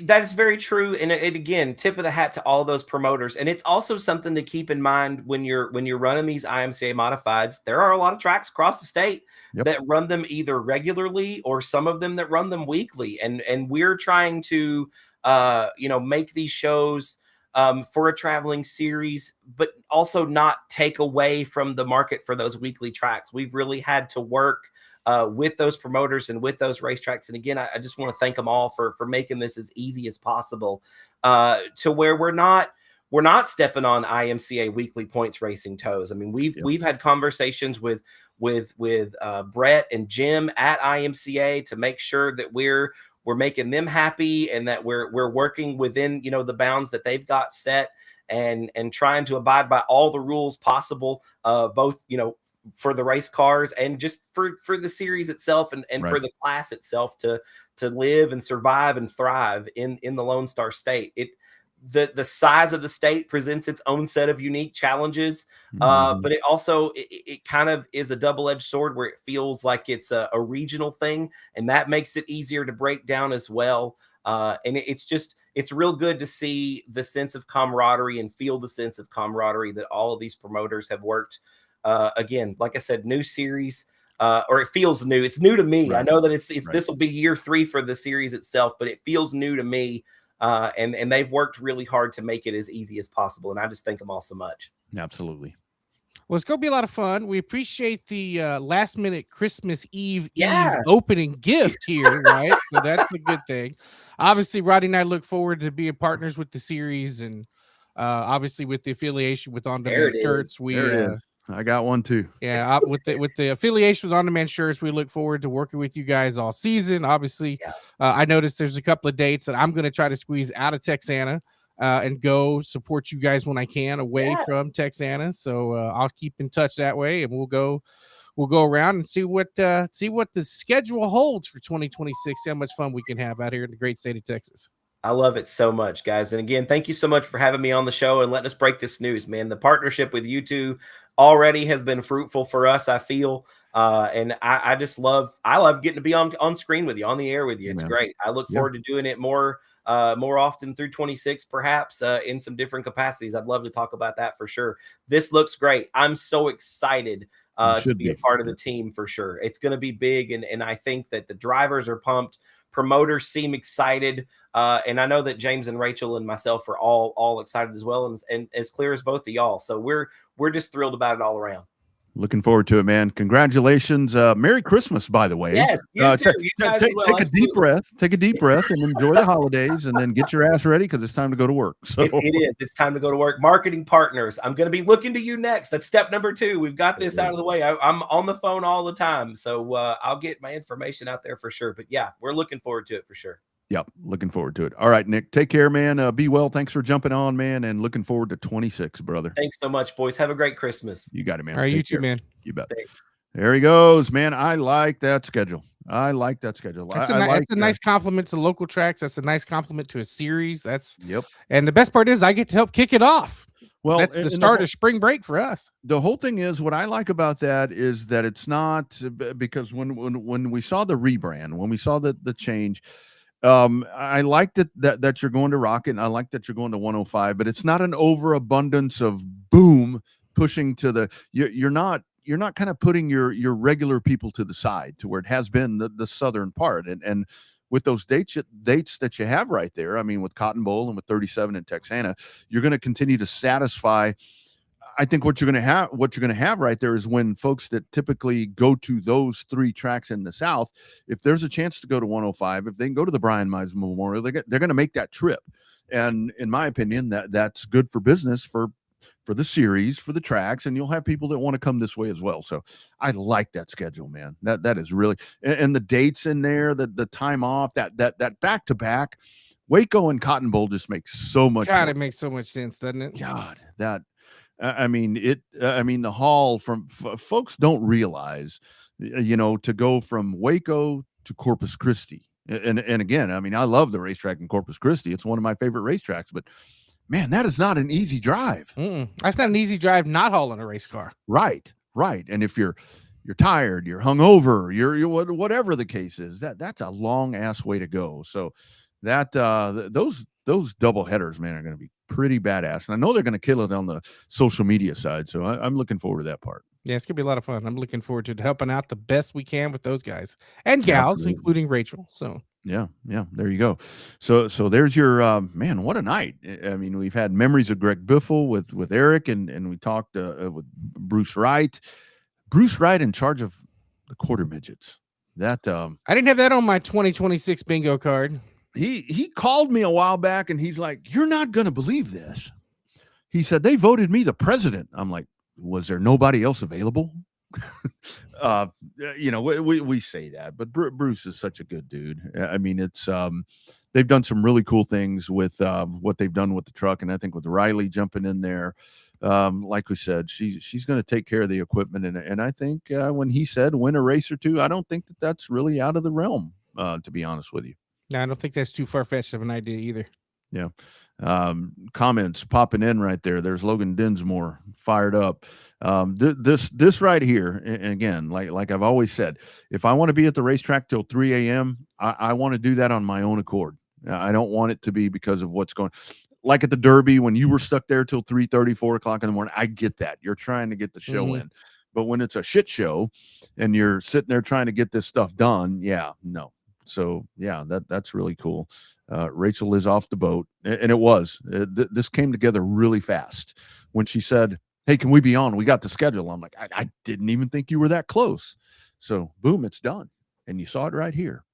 that is very true. And it again, tip of the hat to all those promoters. And it's also something to keep in mind when you're running these IMCA modifieds. There are a lot of tracks across the state that run them either regularly or some of them that run them weekly. And we're trying to make these shows for a traveling series, but also not take away from the market for those weekly tracks. We've really had to work with those promoters and with those racetracks. And again, I just want to thank them all for making this as easy as possible, to where we're not stepping on IMCA weekly points racing toes. I mean, we've had conversations with Brett and Jim at IMCA to make sure that we're making them happy and that we're working within, the bounds that they've got set, and trying to abide by all the rules possible, both, for the race cars and just for the series itself and for the class itself to live and survive and thrive in the Lone Star State. The size of the state presents its own set of unique challenges, but it also it kind of is a double-edged sword where it feels like it's a regional thing, and that makes it easier to break down as well. And it's real good to see the sense of camaraderie and feel the sense of camaraderie that all of these promoters have worked. Again, like I said, new series, or it feels new. It's new to me. Right. I know that this will be year 3 for the series itself, but it feels new to me. And they've worked really hard to make it as easy as possible. And I just thank them all so much. Absolutely. Well, it's going to be a lot of fun. We appreciate the last minute Christmas Eve opening gift here, right? So that's a good thing. Obviously, Roddy and I look forward to being partners with the series, and obviously with the affiliation with On Demand Shirts. I got one too. Yeah, with the affiliation with On Demand Shirts, we look forward to working with you guys all season. Obviously, I noticed there's a couple of dates that I'm going to try to squeeze out of Texana and go support you guys when I can away from Texana. So I'll keep in touch that way, and we'll go around and see what the schedule holds for 2026. See how much fun we can have out here in the great state of Texas. I love it so much, guys. And again, thank you so much for having me on the show and letting us break this news, man. The partnership with you two already has been fruitful for us, I feel. And I just love getting to be on screen with you, on the air with you. It's great. I look forward to doing it more often through 26, perhaps in some different capacities. I'd love to talk about that for sure. This looks great. I'm so excited to be a part of the team for sure. It's going to be big. And I think that the drivers are pumped. Promoters seem excited. And I know that James and Rachel and myself are all excited as well. And as clear as both of y'all. So we're just thrilled about it all around. Looking forward to it, man. Congratulations. Merry Christmas, by the way. Yes, you too. Take a deep breath. Take a deep breath and enjoy the holidays, and then get your ass ready because it's time to go to work. So it is. It's time to go to work. Marketing partners. I'm going to be looking to you next. That's step number 2. We've got this out of the way. I'm on the phone all the time, so I'll get my information out there for sure. But yeah, we're looking forward to it for sure. Yep, looking forward to it. All right, Nick, take care, man. Be well. Thanks for jumping on, man, and looking forward to 26, brother. Thanks so much, boys. Have a great Christmas. You got it, man. All right, you too, man. You bet. Thanks. There he goes, man. I like that schedule. That's a nice compliment to local tracks. That's a nice compliment to a series. Yep. And the best part is I get to help kick it off. Well, that's the start of spring break for us. The whole thing is, what I like about that is that it's not, because when we saw the rebrand, when we saw the change, I like that you're going to Rocket, and I like that you're going to 105, but it's not an overabundance of boom pushing to the. You're not kind of putting your regular people to the side to where it has been the southern part, and with those dates that you have right there, I mean, with Cotton Bowl and with 37 in Texana, you're going to continue to satisfy. I think what you're going to have right there is when folks that typically go to those 3 tracks in the South, if there's a chance to go to 105, if they can go to the Brian Mize Memorial, they're going to make that trip. And in my opinion, that's good for business for the series, for the tracks, and you'll have people that want to come this way as well. So I like that schedule, man. That is really, and the dates in there, the time off, that back to back, Waco and Cotton Bowl just makes so much. God, it makes so much sense, doesn't it? God, that. I mean, the haul from folks don't realize, to go from Waco to Corpus Christi. And again, I mean, I love the racetrack in Corpus Christi. It's one of my favorite racetracks, but man, that is not an easy drive. That's not an easy drive, not hauling a race car. Right. And if you're tired, you're hungover, you're whatever the case is, that's a long ass way to go. So that, those double headers, man, are going to be pretty badass. And I know they're going to kill it on the social media side. So I'm looking forward to that part. Yeah, it's going to be a lot of fun. I'm looking forward to helping out the best we can with those guys and gals, absolutely, including Rachel. So yeah, there you go. So there's your man, what a night. I mean, we've had memories of Greg Biffle with Eric, and we talked with Bruce Wright in charge of the quarter midgets. That I didn't have that on my 2026 bingo card. He called me a while back, and he's like, "You're not going to believe this." He said, "They voted me the president." I'm like, "Was there nobody else available?" We say that, but Bruce is such a good dude. I mean, it's they've done some really cool things with what they've done with the truck, and I think with Riley jumping in there, like we said, she's going to take care of the equipment, and I think when he said win a race or two, I don't think that's really out of the realm, to be honest with you. No, I don't think that's too far-fetched of an idea either. Yeah. Comments popping in right there. There's Logan Dinsmore fired up. This right here, and again, like I've always said, if I want to be at the racetrack till 3 a.m., I want to do that on my own accord. I don't want it to be because of what's going, like at the Derby, when you were stuck there till 3:30, 4 o'clock in the morning. I get that. You're trying to get the show in. But when it's a shit show and you're sitting there trying to get this stuff done, no. So yeah, that's really cool. Rachel is off the boat, and it was. This came together really fast when she said, "Hey, can we be on? We got the schedule." I'm like, I didn't even think you were that close. So boom, it's done, and you saw it right here.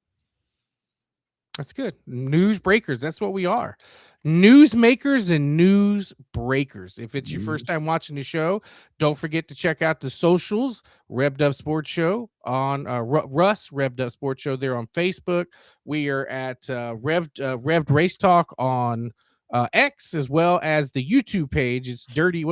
That's good. News breakers. That's what we are. News makers and news breakers. If it's your first time watching the show, don't forget to check out the socials. Revved Up Sports Show on RUSS, Revved Up Sports Show there on Facebook. We are at Revved Race Talk on X, as well as the YouTube page. It's Dirty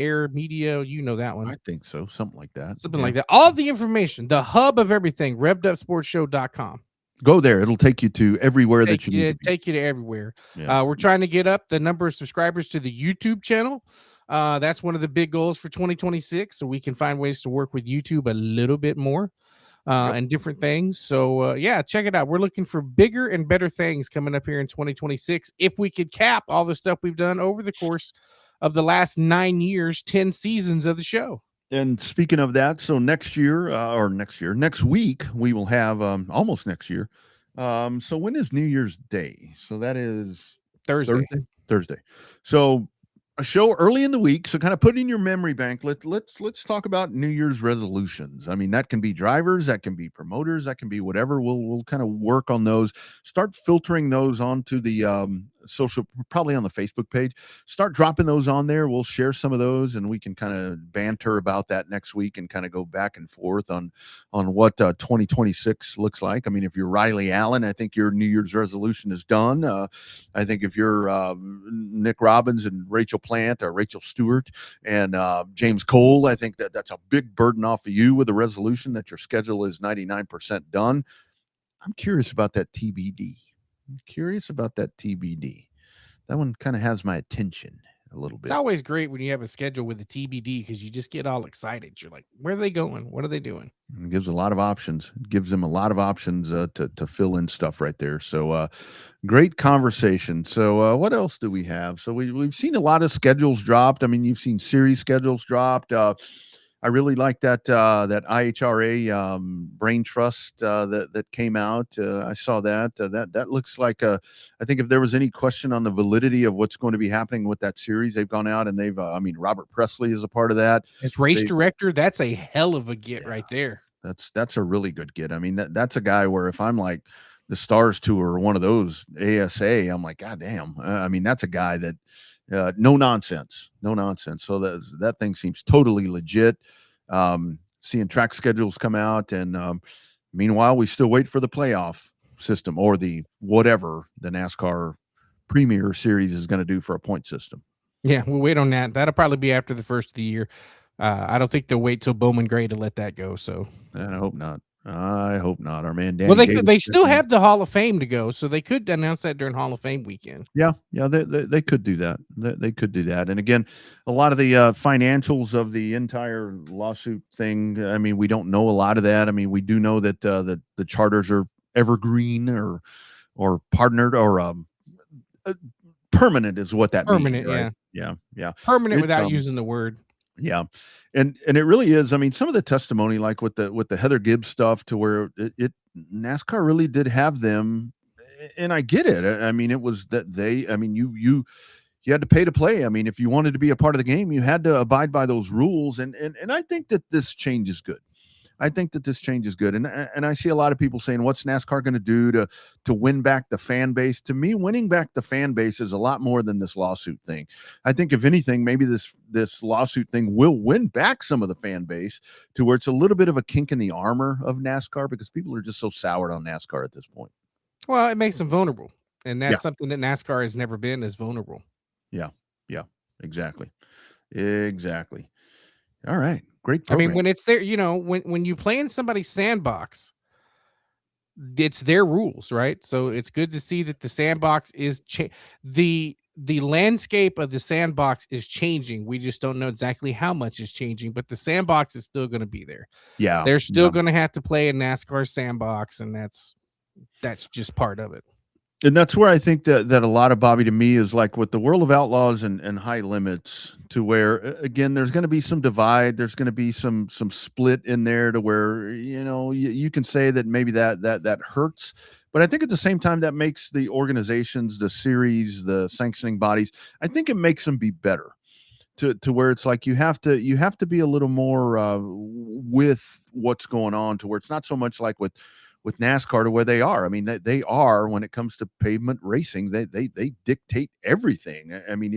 Air Media. You know that one. I think so. Something like that. Something like that. All the information, the hub of everything, RevvedUpSportsShow.com. Go there. It'll take you to everywhere that you need to be. Take you to everywhere. Yeah. We're trying to get up the number of subscribers to the YouTube channel. That's one of the big goals for 2026, so we can find ways to work with YouTube a little bit more and different things. So yeah, check it out. We're looking for bigger and better things coming up here in 2026. If we could cap all the stuff we've done over the course of the last 9 years, 10 seasons of the show. And speaking of that, so next week, we will have almost next year. So when is New Year's Day? So that is Thursday. So a show early in the week. So kind of put in your memory bank. Let's talk about New Year's resolutions. I mean, that can be drivers, that can be promoters, that can be whatever. We'll kind of work on those. Start filtering those onto the social, probably on the Facebook page. Start dropping those on there. We'll share some of those, and we can kind of banter about that next week and kind of go back and forth on what 2026 looks like. I mean, if you're Riley Allen, I think your New Year's resolution is done. I think if you're Nick Robbins and Rachel Plant or Rachel Stewart and James Cole, I think that's a big burden off of you with a resolution that your schedule is 99% done. I'm curious about that TBD. That one kind of has my attention a little bit. It's always great when you have a schedule with a TBD because you just get all excited. You're like, where are they going? What are they doing? It gives a lot of options. It gives them a lot of options to fill in stuff right there. So great conversation. So what else do we have? So we've seen a lot of schedules dropped. I mean, you've seen series schedules dropped. I really like that IHRA brain trust that came out. I saw that. That looks like I think if there was any question on the validity of what's going to be happening with that series, they've gone out and they've. I mean, Robert Presley is a part of that. As race director, that's a hell of a get right there. That's a really good get. I mean, that's a guy where if I'm like the Stars Tour or one of those ASA, I'm like, God damn. I mean, that's a guy that. No nonsense. So that thing seems totally legit. Seeing track schedules come out, and meanwhile, we still wait for the playoff system or the whatever the NASCAR Premier Series is going to do for a point system. Yeah, we'll wait on that. That'll probably be after the first of the year. I don't think they'll wait till Bowman Gray to let that go. So I hope not. Our man Danny. Well, they still have the Hall of Fame to go, so they could announce that during Hall of Fame weekend. Yeah, they could do that. They could do that. And again, a lot of the financials of the entire lawsuit thing. I mean, we don't know a lot of that. I mean, we do know that the charters are evergreen or partnered or permanent is what that means. Permanent, right? Yeah. Permanent without using the word. Yeah. And it really is. I mean, some of the testimony, like with the Heather Gibbs stuff, to where it NASCAR really did have them, and I get it. I mean, it was that you had to pay to play. I mean, if you wanted to be a part of the game, you had to abide by those rules. And I think that this change is good. And I see a lot of people saying, what's NASCAR going to do to win back the fan base? To me, winning back the fan base is a lot more than this lawsuit thing. I think if anything, maybe this lawsuit thing will win back some of the fan base to where it's a little bit of a kink in the armor of NASCAR, because people are just so soured on NASCAR at this point. Well, it makes them vulnerable. And that's something that NASCAR has never been, is vulnerable. Yeah, exactly. All right. Great program. I mean, when it's there, when you play in somebody's sandbox, it's their rules, right? So it's good to see that the sandbox is the landscape of the sandbox is changing. We just don't know exactly how much is changing, but the sandbox is still going to be there. Yeah, they're still going to have to play in NASCAR sandbox, and that's just part of it. And that's where I think that a lot of, Bobby, to me, is like with the World of Outlaws and High Limits, to where, again, there's going to be some divide. There's going to be some split in there to where, you can say that maybe that hurts. But I think at the same time, that makes the organizations, the series, the sanctioning bodies, I think it makes them be better to where it's like you have to be a little more with what's going on, to where it's not so much like with NASCAR to where they are. I mean, they are, when it comes to pavement racing, they dictate everything. I mean,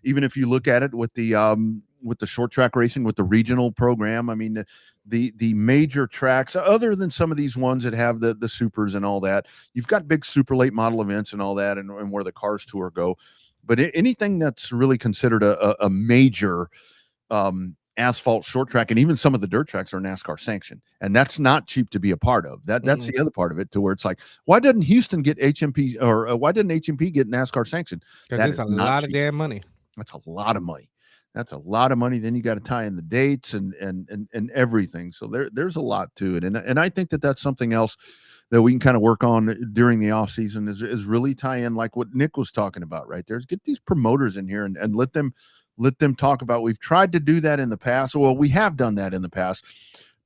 even if you look at it with the short track racing, with the regional program, I mean, the major tracks, other than some of these ones that have the supers and all that, you've got big super late model events and all that, and where the Cars Tour go. But anything that's really considered a major asphalt short track, and even some of the dirt tracks are NASCAR sanctioned, and that's not cheap to be a part of. That's the other part of it, to where it's like, why didn't Houston get HMP, or why didn't HMP get NASCAR sanctioned? Because it's a lot of damn money. That's a lot of money. That's a lot of money. Then you got to tie in the dates and everything. So there's a lot to it, and I think that's something else that we can kind of work on during the off season is really tie in, like what Nick was talking about right there. Is get these promoters in here and let them talk about. We've tried to do that in the past. Well, we have done that in the past,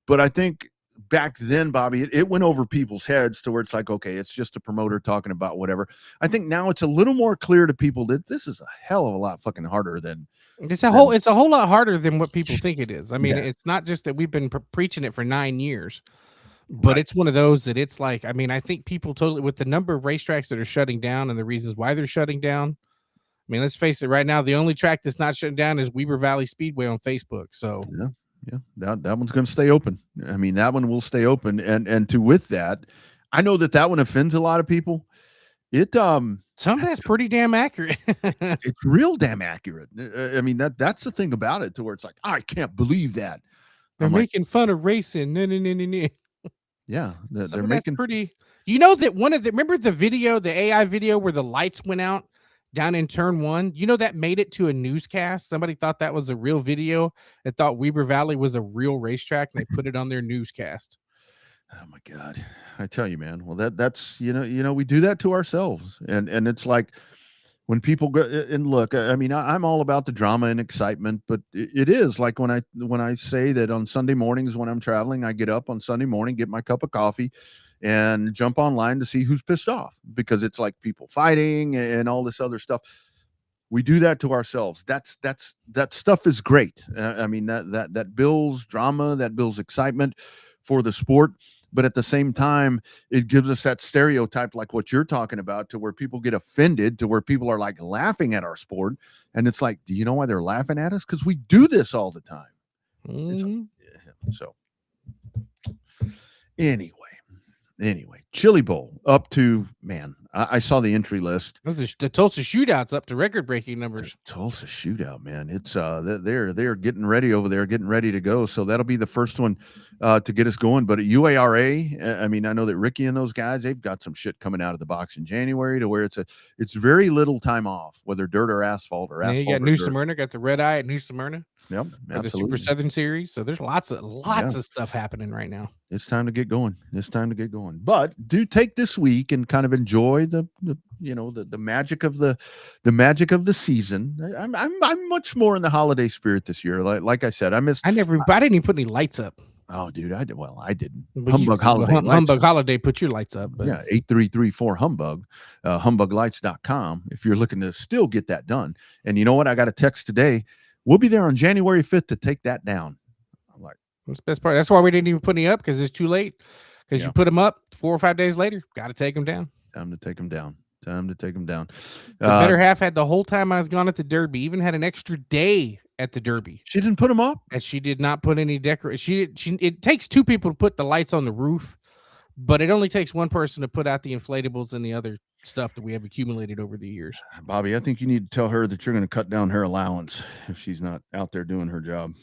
but I think back then, Bobby, it went over people's heads to where it's like, okay, it's just a promoter talking about whatever. I think now it's a little more clear to people that this is a hell of a lot fucking harder than it's a whole lot harder than what people think it is. I mean, it's not just that we've been preaching it for 9 years, but it's one of those that it's like, I mean, I think people totally, with the number of racetracks that are shutting down and the reasons why they're shutting down. I mean, let's face it, right now, the only track that's not shutting down is Weber Valley Speedway on Facebook. So yeah, that one's going to stay open. I mean, that one will stay open. And with that, I know that one offends a lot of people. Some of that's pretty damn accurate. it's real damn accurate. I mean, that's the thing about it, to where it's like, I can't believe that they're making fun of racing. No. Yeah, they're making pretty. You know that remember the video, the AI video where the lights went out down in turn 1? You know that made it to a newscast. Somebody thought that was a real video and thought Weber Valley was a real racetrack, and they put it on their newscast. Oh my God. I tell you, man. Well, that's, you know, we do that to ourselves. And it's like when people go and look, I mean, I'm all about the drama and excitement, but it is like when I say that on Sunday mornings when I'm traveling, I get up on Sunday morning, get my cup of coffee and jump online to see who's pissed off, because it's like people fighting and all this other stuff. We do that to ourselves. That stuff is great. I mean, that builds drama, that builds excitement for the sport. But at the same time, it gives us that stereotype, like what you're talking about, to where people get offended, to where people are like laughing at our sport. And it's like, do you know why they're laughing at us? Because we do this all the time. So anyway, Chili Bowl up to, man, I saw the entry list. The Tulsa Shootout's up to record-breaking numbers. The Tulsa Shootout, man. It's they're getting ready over there, getting ready to go. So that'll be the first one to get us going. But at UARA, I mean, I know that Ricky and those guys, they've got some shit coming out of the box in January, to where it's very little time off, whether dirt or asphalt or asphalt. You got New Smyrna, got the Red Eye at New Smyrna. Yep, the Super Southern Series. So there's lots of stuff happening right now. It's time to get going. But do take this week and kind of enjoy the magic of the season. I'm much more in the holiday spirit this year. Like I said, I didn't even put any lights up. Oh, dude, I didn't. But Humbug Holiday. Humbug Holiday, put your lights up. But. Yeah, 8334 Humbug, humbuglights.com. If you're looking to still get that done. And you know what? I got a text today. We'll be there on January 5th to take that down. I'm like, that's the best part. That's why we didn't even put any up, because it's too late. Because you put them up 4 or 5 days later, got to take them down. Time to take them down. The better half had the whole time I was gone at the Derby, even had an extra day at the Derby. She didn't put them up, and she did not put any decoration. It takes 2 people to put the lights on the roof, but it only takes 1 person to put out the inflatables and the other stuff that we have accumulated over the years. Bobby, I think you need to tell her that you're going to cut down her allowance if she's not out there doing her job.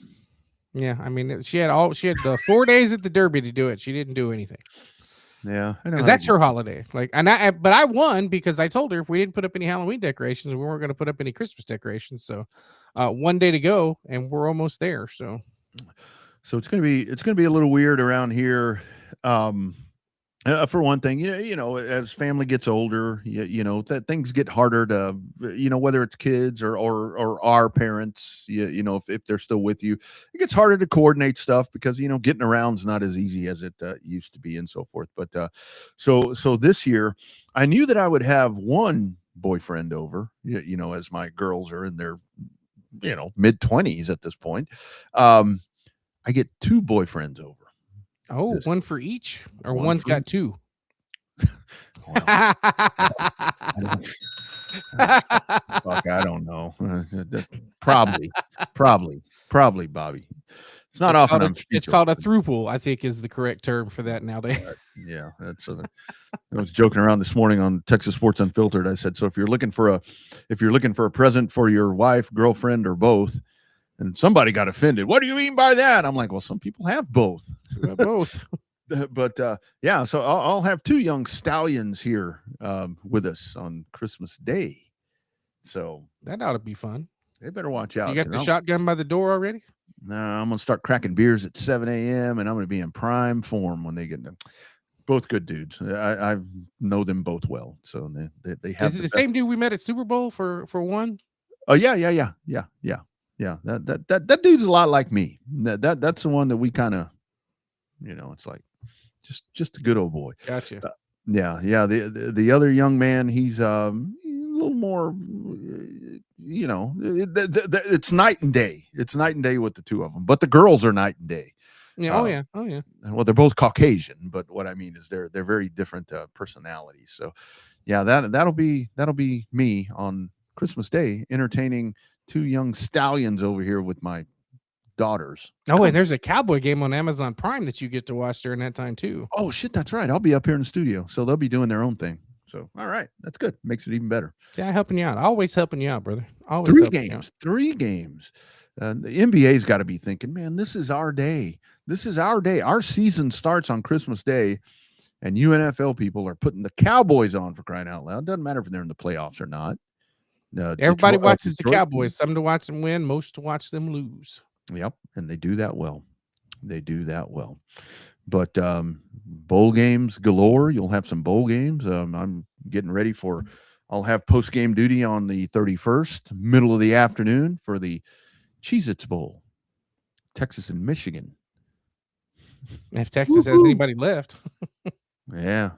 Yeah, I mean, she had the 4 days at the Derby to do it. She didn't do anything. Yeah, because that's her holiday. But I won because I told her if we didn't put up any Halloween decorations, we weren't going to put up any Christmas decorations. So, 1 day to go, and we're almost there. So it's gonna be a little weird around here. For one thing, you know, as family gets older, that things get harder to, whether it's kids or our parents, if they're still with you, it gets harder to coordinate stuff because, getting around's not as easy as it used to be and so forth. But so this year I knew that I would have one boyfriend over, as my girls are in their, mid-20s at this point. I get 2 boyfriends over. Oh, one for each, or one's got 2. Fuck, I don't know. Probably, Bobby. It's not often. It's called a throuple, I think, is the correct term for that nowadays. Yeah, that's. I was joking around this morning on Texas Sports Unfiltered. I said, so if you're looking for a present for your wife, girlfriend, or both, And somebody got offended. What do you mean by that? I'm like, well, some people have both. Both. But yeah, so I'll have 2 young stallions here with us on Christmas Day. So That ought to be fun. they better watch out. You got the shotgun by the door already? No, I'm going to start cracking beers at 7 a.m. and I'm going to be in prime form when they get done. Both good dudes. I know them both well. So they have. Is it the same dude we met at Super Bowl for one? Oh, yeah. That dude's a lot like me. That's the one that we kind of, it's like just a good old boy. Gotcha. Yeah. The other young man, he's a little more, it's night and day. It's night and day with the 2 of them, but the girls are night and day. Yeah. Oh yeah. Well, they're both Caucasian, but what I mean is they're very different personalities. So yeah, that'll be me on Christmas Day, entertaining 2 young stallions over here with my daughters. Oh, and there's a Cowboy game on Amazon Prime that you get to watch during that time too. Oh shit, that's right. I'll be up here in the studio, so they'll be doing their own thing. So all right, that's good. Makes it even better. Yeah, helping you out. Always helping you out, brother. Always 3 helping you games. out. 3 games. The NBA's got to be thinking, man, this is our day. This is our day. Our season starts on Christmas Day, and you NFL people are putting the Cowboys on, for crying out loud. Doesn't matter if they're in the playoffs or not. Everybody watches the Cowboys. Some to watch them win, most to watch them lose. Yep, and they do that well. But bowl games galore. You'll have some bowl games. I'm getting ready for. I'll have post-game duty on the 31st, middle of the afternoon, for the Cheez-Its Bowl, Texas and Michigan. If Texas has anybody left. Yeah.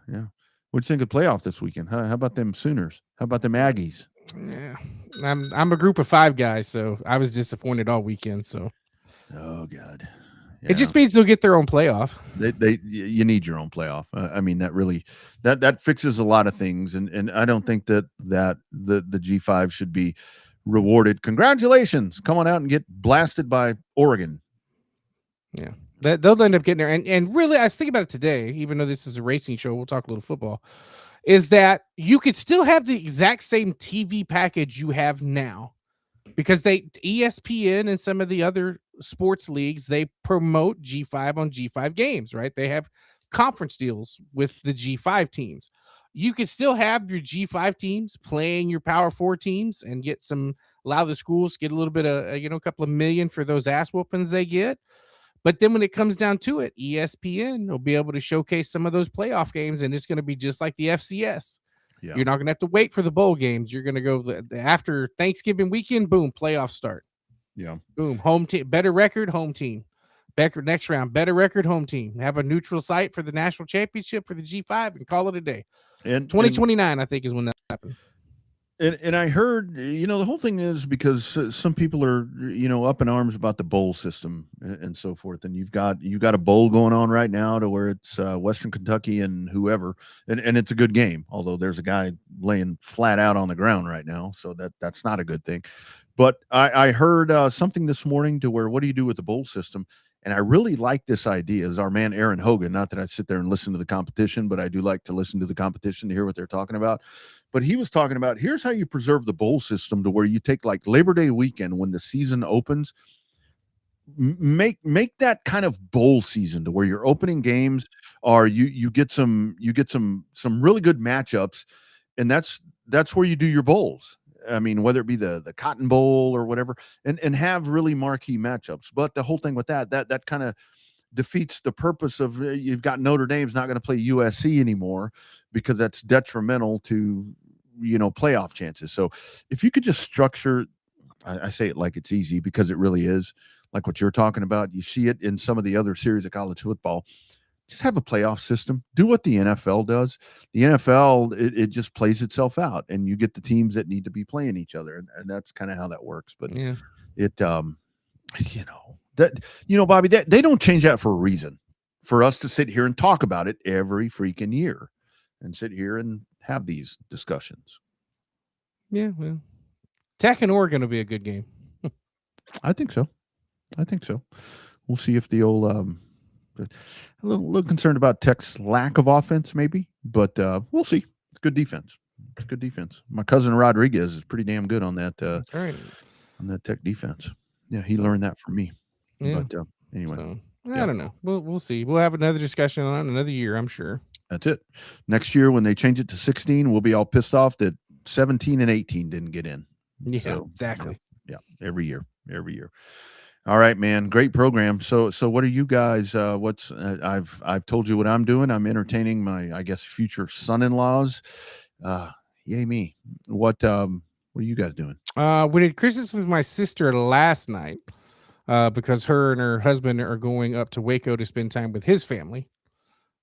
What do you think of playoff this weekend? How about them Sooners? How about them Aggies? Yeah, I'm a group of 5 guys, so I was disappointed all weekend. So, oh god, it just means they'll get their own playoff. You need your own playoff. I mean, that really that fixes a lot of things, and I don't think that the G5 should be rewarded. Congratulations, come on out and get blasted by Oregon. Yeah, they'll end up getting there. And really, I was thinking about it today, even though this is a racing show, we'll talk a little football. Is that you could still have the exact same TV package you have now, because ESPN and some of the other sports leagues, they promote G5 on G5 games, right? They have conference deals with the G5 teams. You could still have your G5 teams playing your Power 4 teams and allow the schools get a little bit of, a couple of million for those ass whoopings they get. But then when it comes down to it, ESPN will be able to showcase some of those playoff games, and it's going to be just like the FCS. Yeah. You're not going to have to wait for the bowl games. You're going to go after Thanksgiving weekend, boom, playoffs start. Yeah. Boom, home team, better record, home team. Next round, better record, home team. Have a neutral site for the national championship for the G5 and call it a day. And 2029, I think, is when that happens. And I heard, the whole thing is because some people are, up in arms about the bowl system and so forth. And you've got a bowl going on right now to where it's Western Kentucky and whoever, and it's a good game. Although there's a guy laying flat out on the ground right now, so that's not a good thing. But I heard something this morning to where, what do you do with the bowl system? And I really like this idea. Is our man Aaron Hogan? Not that I sit there and listen to the competition, but I do like to listen to the competition to hear what they're talking about. But he was talking about, here's how you preserve the bowl system to where you take like Labor Day weekend when the season opens, make that kind of bowl season to where your opening games are you get some really good matchups, and that's where you do your bowls. I mean, whether it be the Cotton Bowl or whatever, and have really marquee matchups. But the whole thing with that kind of defeats the purpose of you've got Notre Dame's not going to play USC anymore because that's detrimental to playoff chances. So if you could just structure, I say it like it's easy because it really is, like what you're talking about. You see it in some of the other series of college football. Just have a playoff system. Do what the NFL does. The NFL, it just plays itself out, and you get the teams that need to be playing each other, and that's kind of how that works. But yeah, Bobby, they don't change that for a reason. For us to sit here and talk about it every freaking year, and sit here and have these discussions. Yeah, well, Tech and Oregon will be a good game. I think so. We'll see if the old a little concerned about Tech's lack of offense, maybe, but we'll see. It's good defense. My cousin Rodriguez is pretty damn good on that. Right. On that Tech defense. Yeah, he learned that from me. Yeah. But anyway, So, yeah. I don't know. We'll see. We'll have another discussion on it another year, I'm sure. That's it. Next year, when they change it to 16, we'll be all pissed off that 17 and 18 didn't get in. Yeah, So, exactly. Yeah, every year. All right, man. Great program. So what are you guys? I've told you what I'm doing. I'm entertaining my, I guess, future son-in-laws. Yay me. What are you guys doing? We did Christmas with my sister last night because her and her husband are going up to Waco to spend time with his family,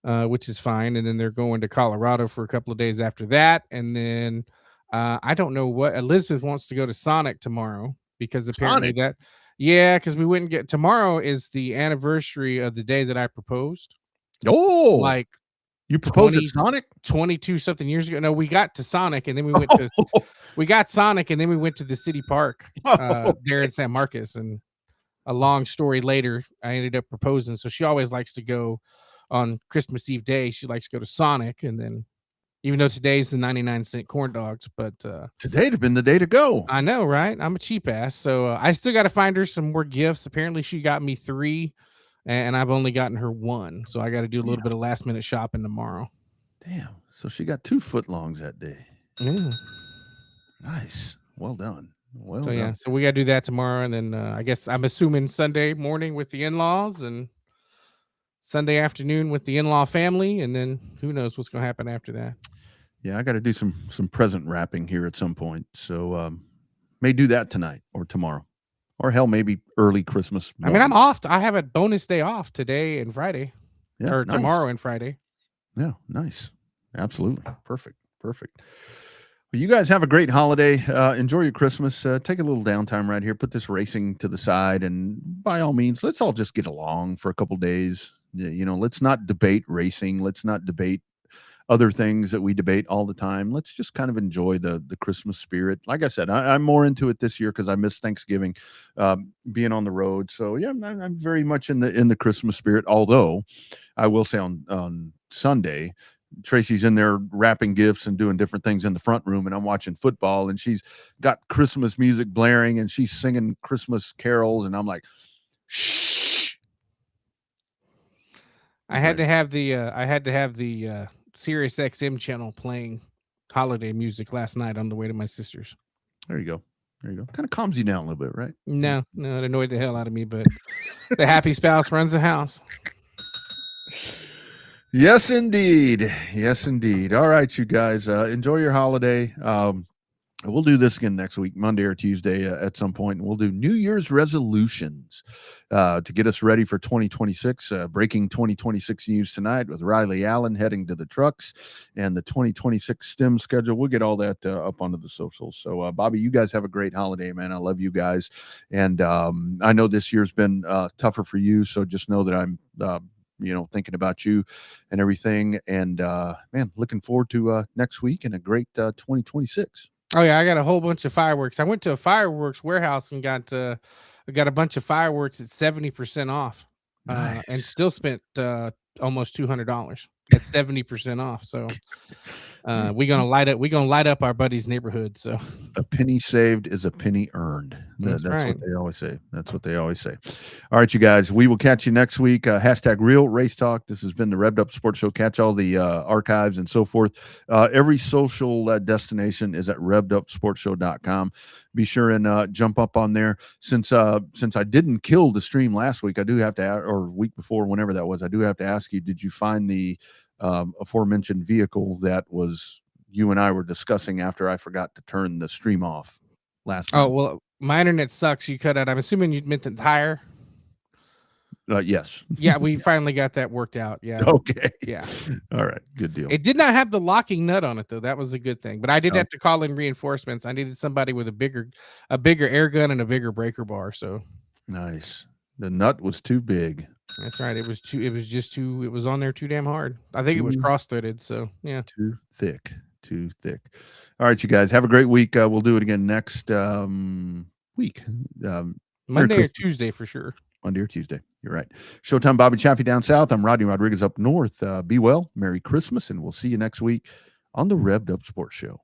which is fine. And then they're going to Colorado for a couple of days after that. And then I don't know what Elizabeth wants to go to Sonic tomorrow because apparently because we wouldn't get tomorrow is the anniversary of the day that I proposed. Oh, like you proposed at Sonic 22 something years ago. No, we got to Sonic and then we went to the city park there in San Marcos. And a long story later, I ended up proposing. So she always likes to go on Christmas Eve day. She likes to go to Sonic. And then even though today's the 99-cent corn dogs, but today'd have been the day to go. I know, right? I'm a cheap ass. So I still got to find her some more gifts. Apparently she got me 3 and I've only gotten her 1. So I got to do a little bit of last minute shopping tomorrow. Damn. So she got 2 footlongs that day. Yeah. Nice. Well done. Well So done. yeah, so we got to do that tomorrow. And then I guess I'm assuming Sunday morning with the in-laws and Sunday afternoon with the in-law family. And then who knows what's going to happen after that. Yeah, I got to do some present wrapping here at some point. So may do that tonight or tomorrow. Or hell, maybe early Christmas morning. I mean, I'm off. I have a bonus day off today and Friday. Yeah, or nice. tomorrow and Friday. Yeah, nice. Absolutely. Perfect. Well, you guys have a great holiday. Enjoy your Christmas. Take a little downtime right here. Put this racing to the side. And by all means, let's all just get along for a couple days. You know, let's not debate racing. Let's not debate other things that we debate all the time. Let's just kind of enjoy the Christmas spirit. Like I said, I'm more into it this year because I miss Thanksgiving, being on the road. So yeah, I'm very much in the Christmas spirit. Although I will say on Sunday, Tracy's in there wrapping gifts and doing different things in the front room, and I'm watching football, and she's got Christmas music blaring, and she's singing Christmas carols, and I'm like, shh. I had to have the Sirius XM channel playing holiday music last night on the way to my sister's. There you go. Kind of calms you down a little bit, right? No, it annoyed the hell out of me, but the happy spouse runs the house. Yes, indeed. All right, you guys, enjoy your holiday. We'll do this again next week, Monday or Tuesday at some point. And we'll do New Year's resolutions to get us ready for 2026. Breaking 2026 news tonight with Riley Allen heading to the trucks and the 2026 STEM schedule. We'll get all that up onto the socials. So, Bobby, you guys have a great holiday, man. I love you guys. And I know this year's been tougher for you. So just know that I'm thinking about you and everything. And man, looking forward to next week and a great 2026. Oh yeah, I got a whole bunch of fireworks. I went to a fireworks warehouse and got a bunch of fireworks at 70% off, Nice. and still spent almost $200 at 70% off. So we're gonna light up our buddy's neighborhood. So a penny saved is a penny earned. That's right. what they always say. All right, you guys, we will catch you next week. Hashtag Real Race Talk. This has been the Revved Up Sports Show. Catch all the archives and so forth. Every social destination is at revvedupsportshow.com. Be sure and jump up on there. Since I didn't kill the stream last week, I do have to, or week before, whenever that was, I do have to ask you, did you find the aforementioned vehicle that was you and I were discussing after I forgot to turn the stream off last night? Oh, well, my internet sucks. You cut out. I'm assuming you meant the tire. Yes. Yeah, we finally got that worked out. Yeah. Okay. Yeah. All right. Good deal. It did not have the locking nut on it though. That was a good thing. But I did have to call in reinforcements. I needed somebody with a bigger air gun and a bigger breaker bar. So nice. The nut was too big. That's right. It was on there too damn hard. I think it was cross-threaded. So yeah. Too thick. All right, you guys have a great week. We'll do it again next week. Monday or Tuesday for sure. Monday or Tuesday. You're right. Showtime Bobby Chaffee down south. I'm Rodney Rodriguez up north. Be well. Merry Christmas. And we'll see you next week on the Revved Up Sports Show.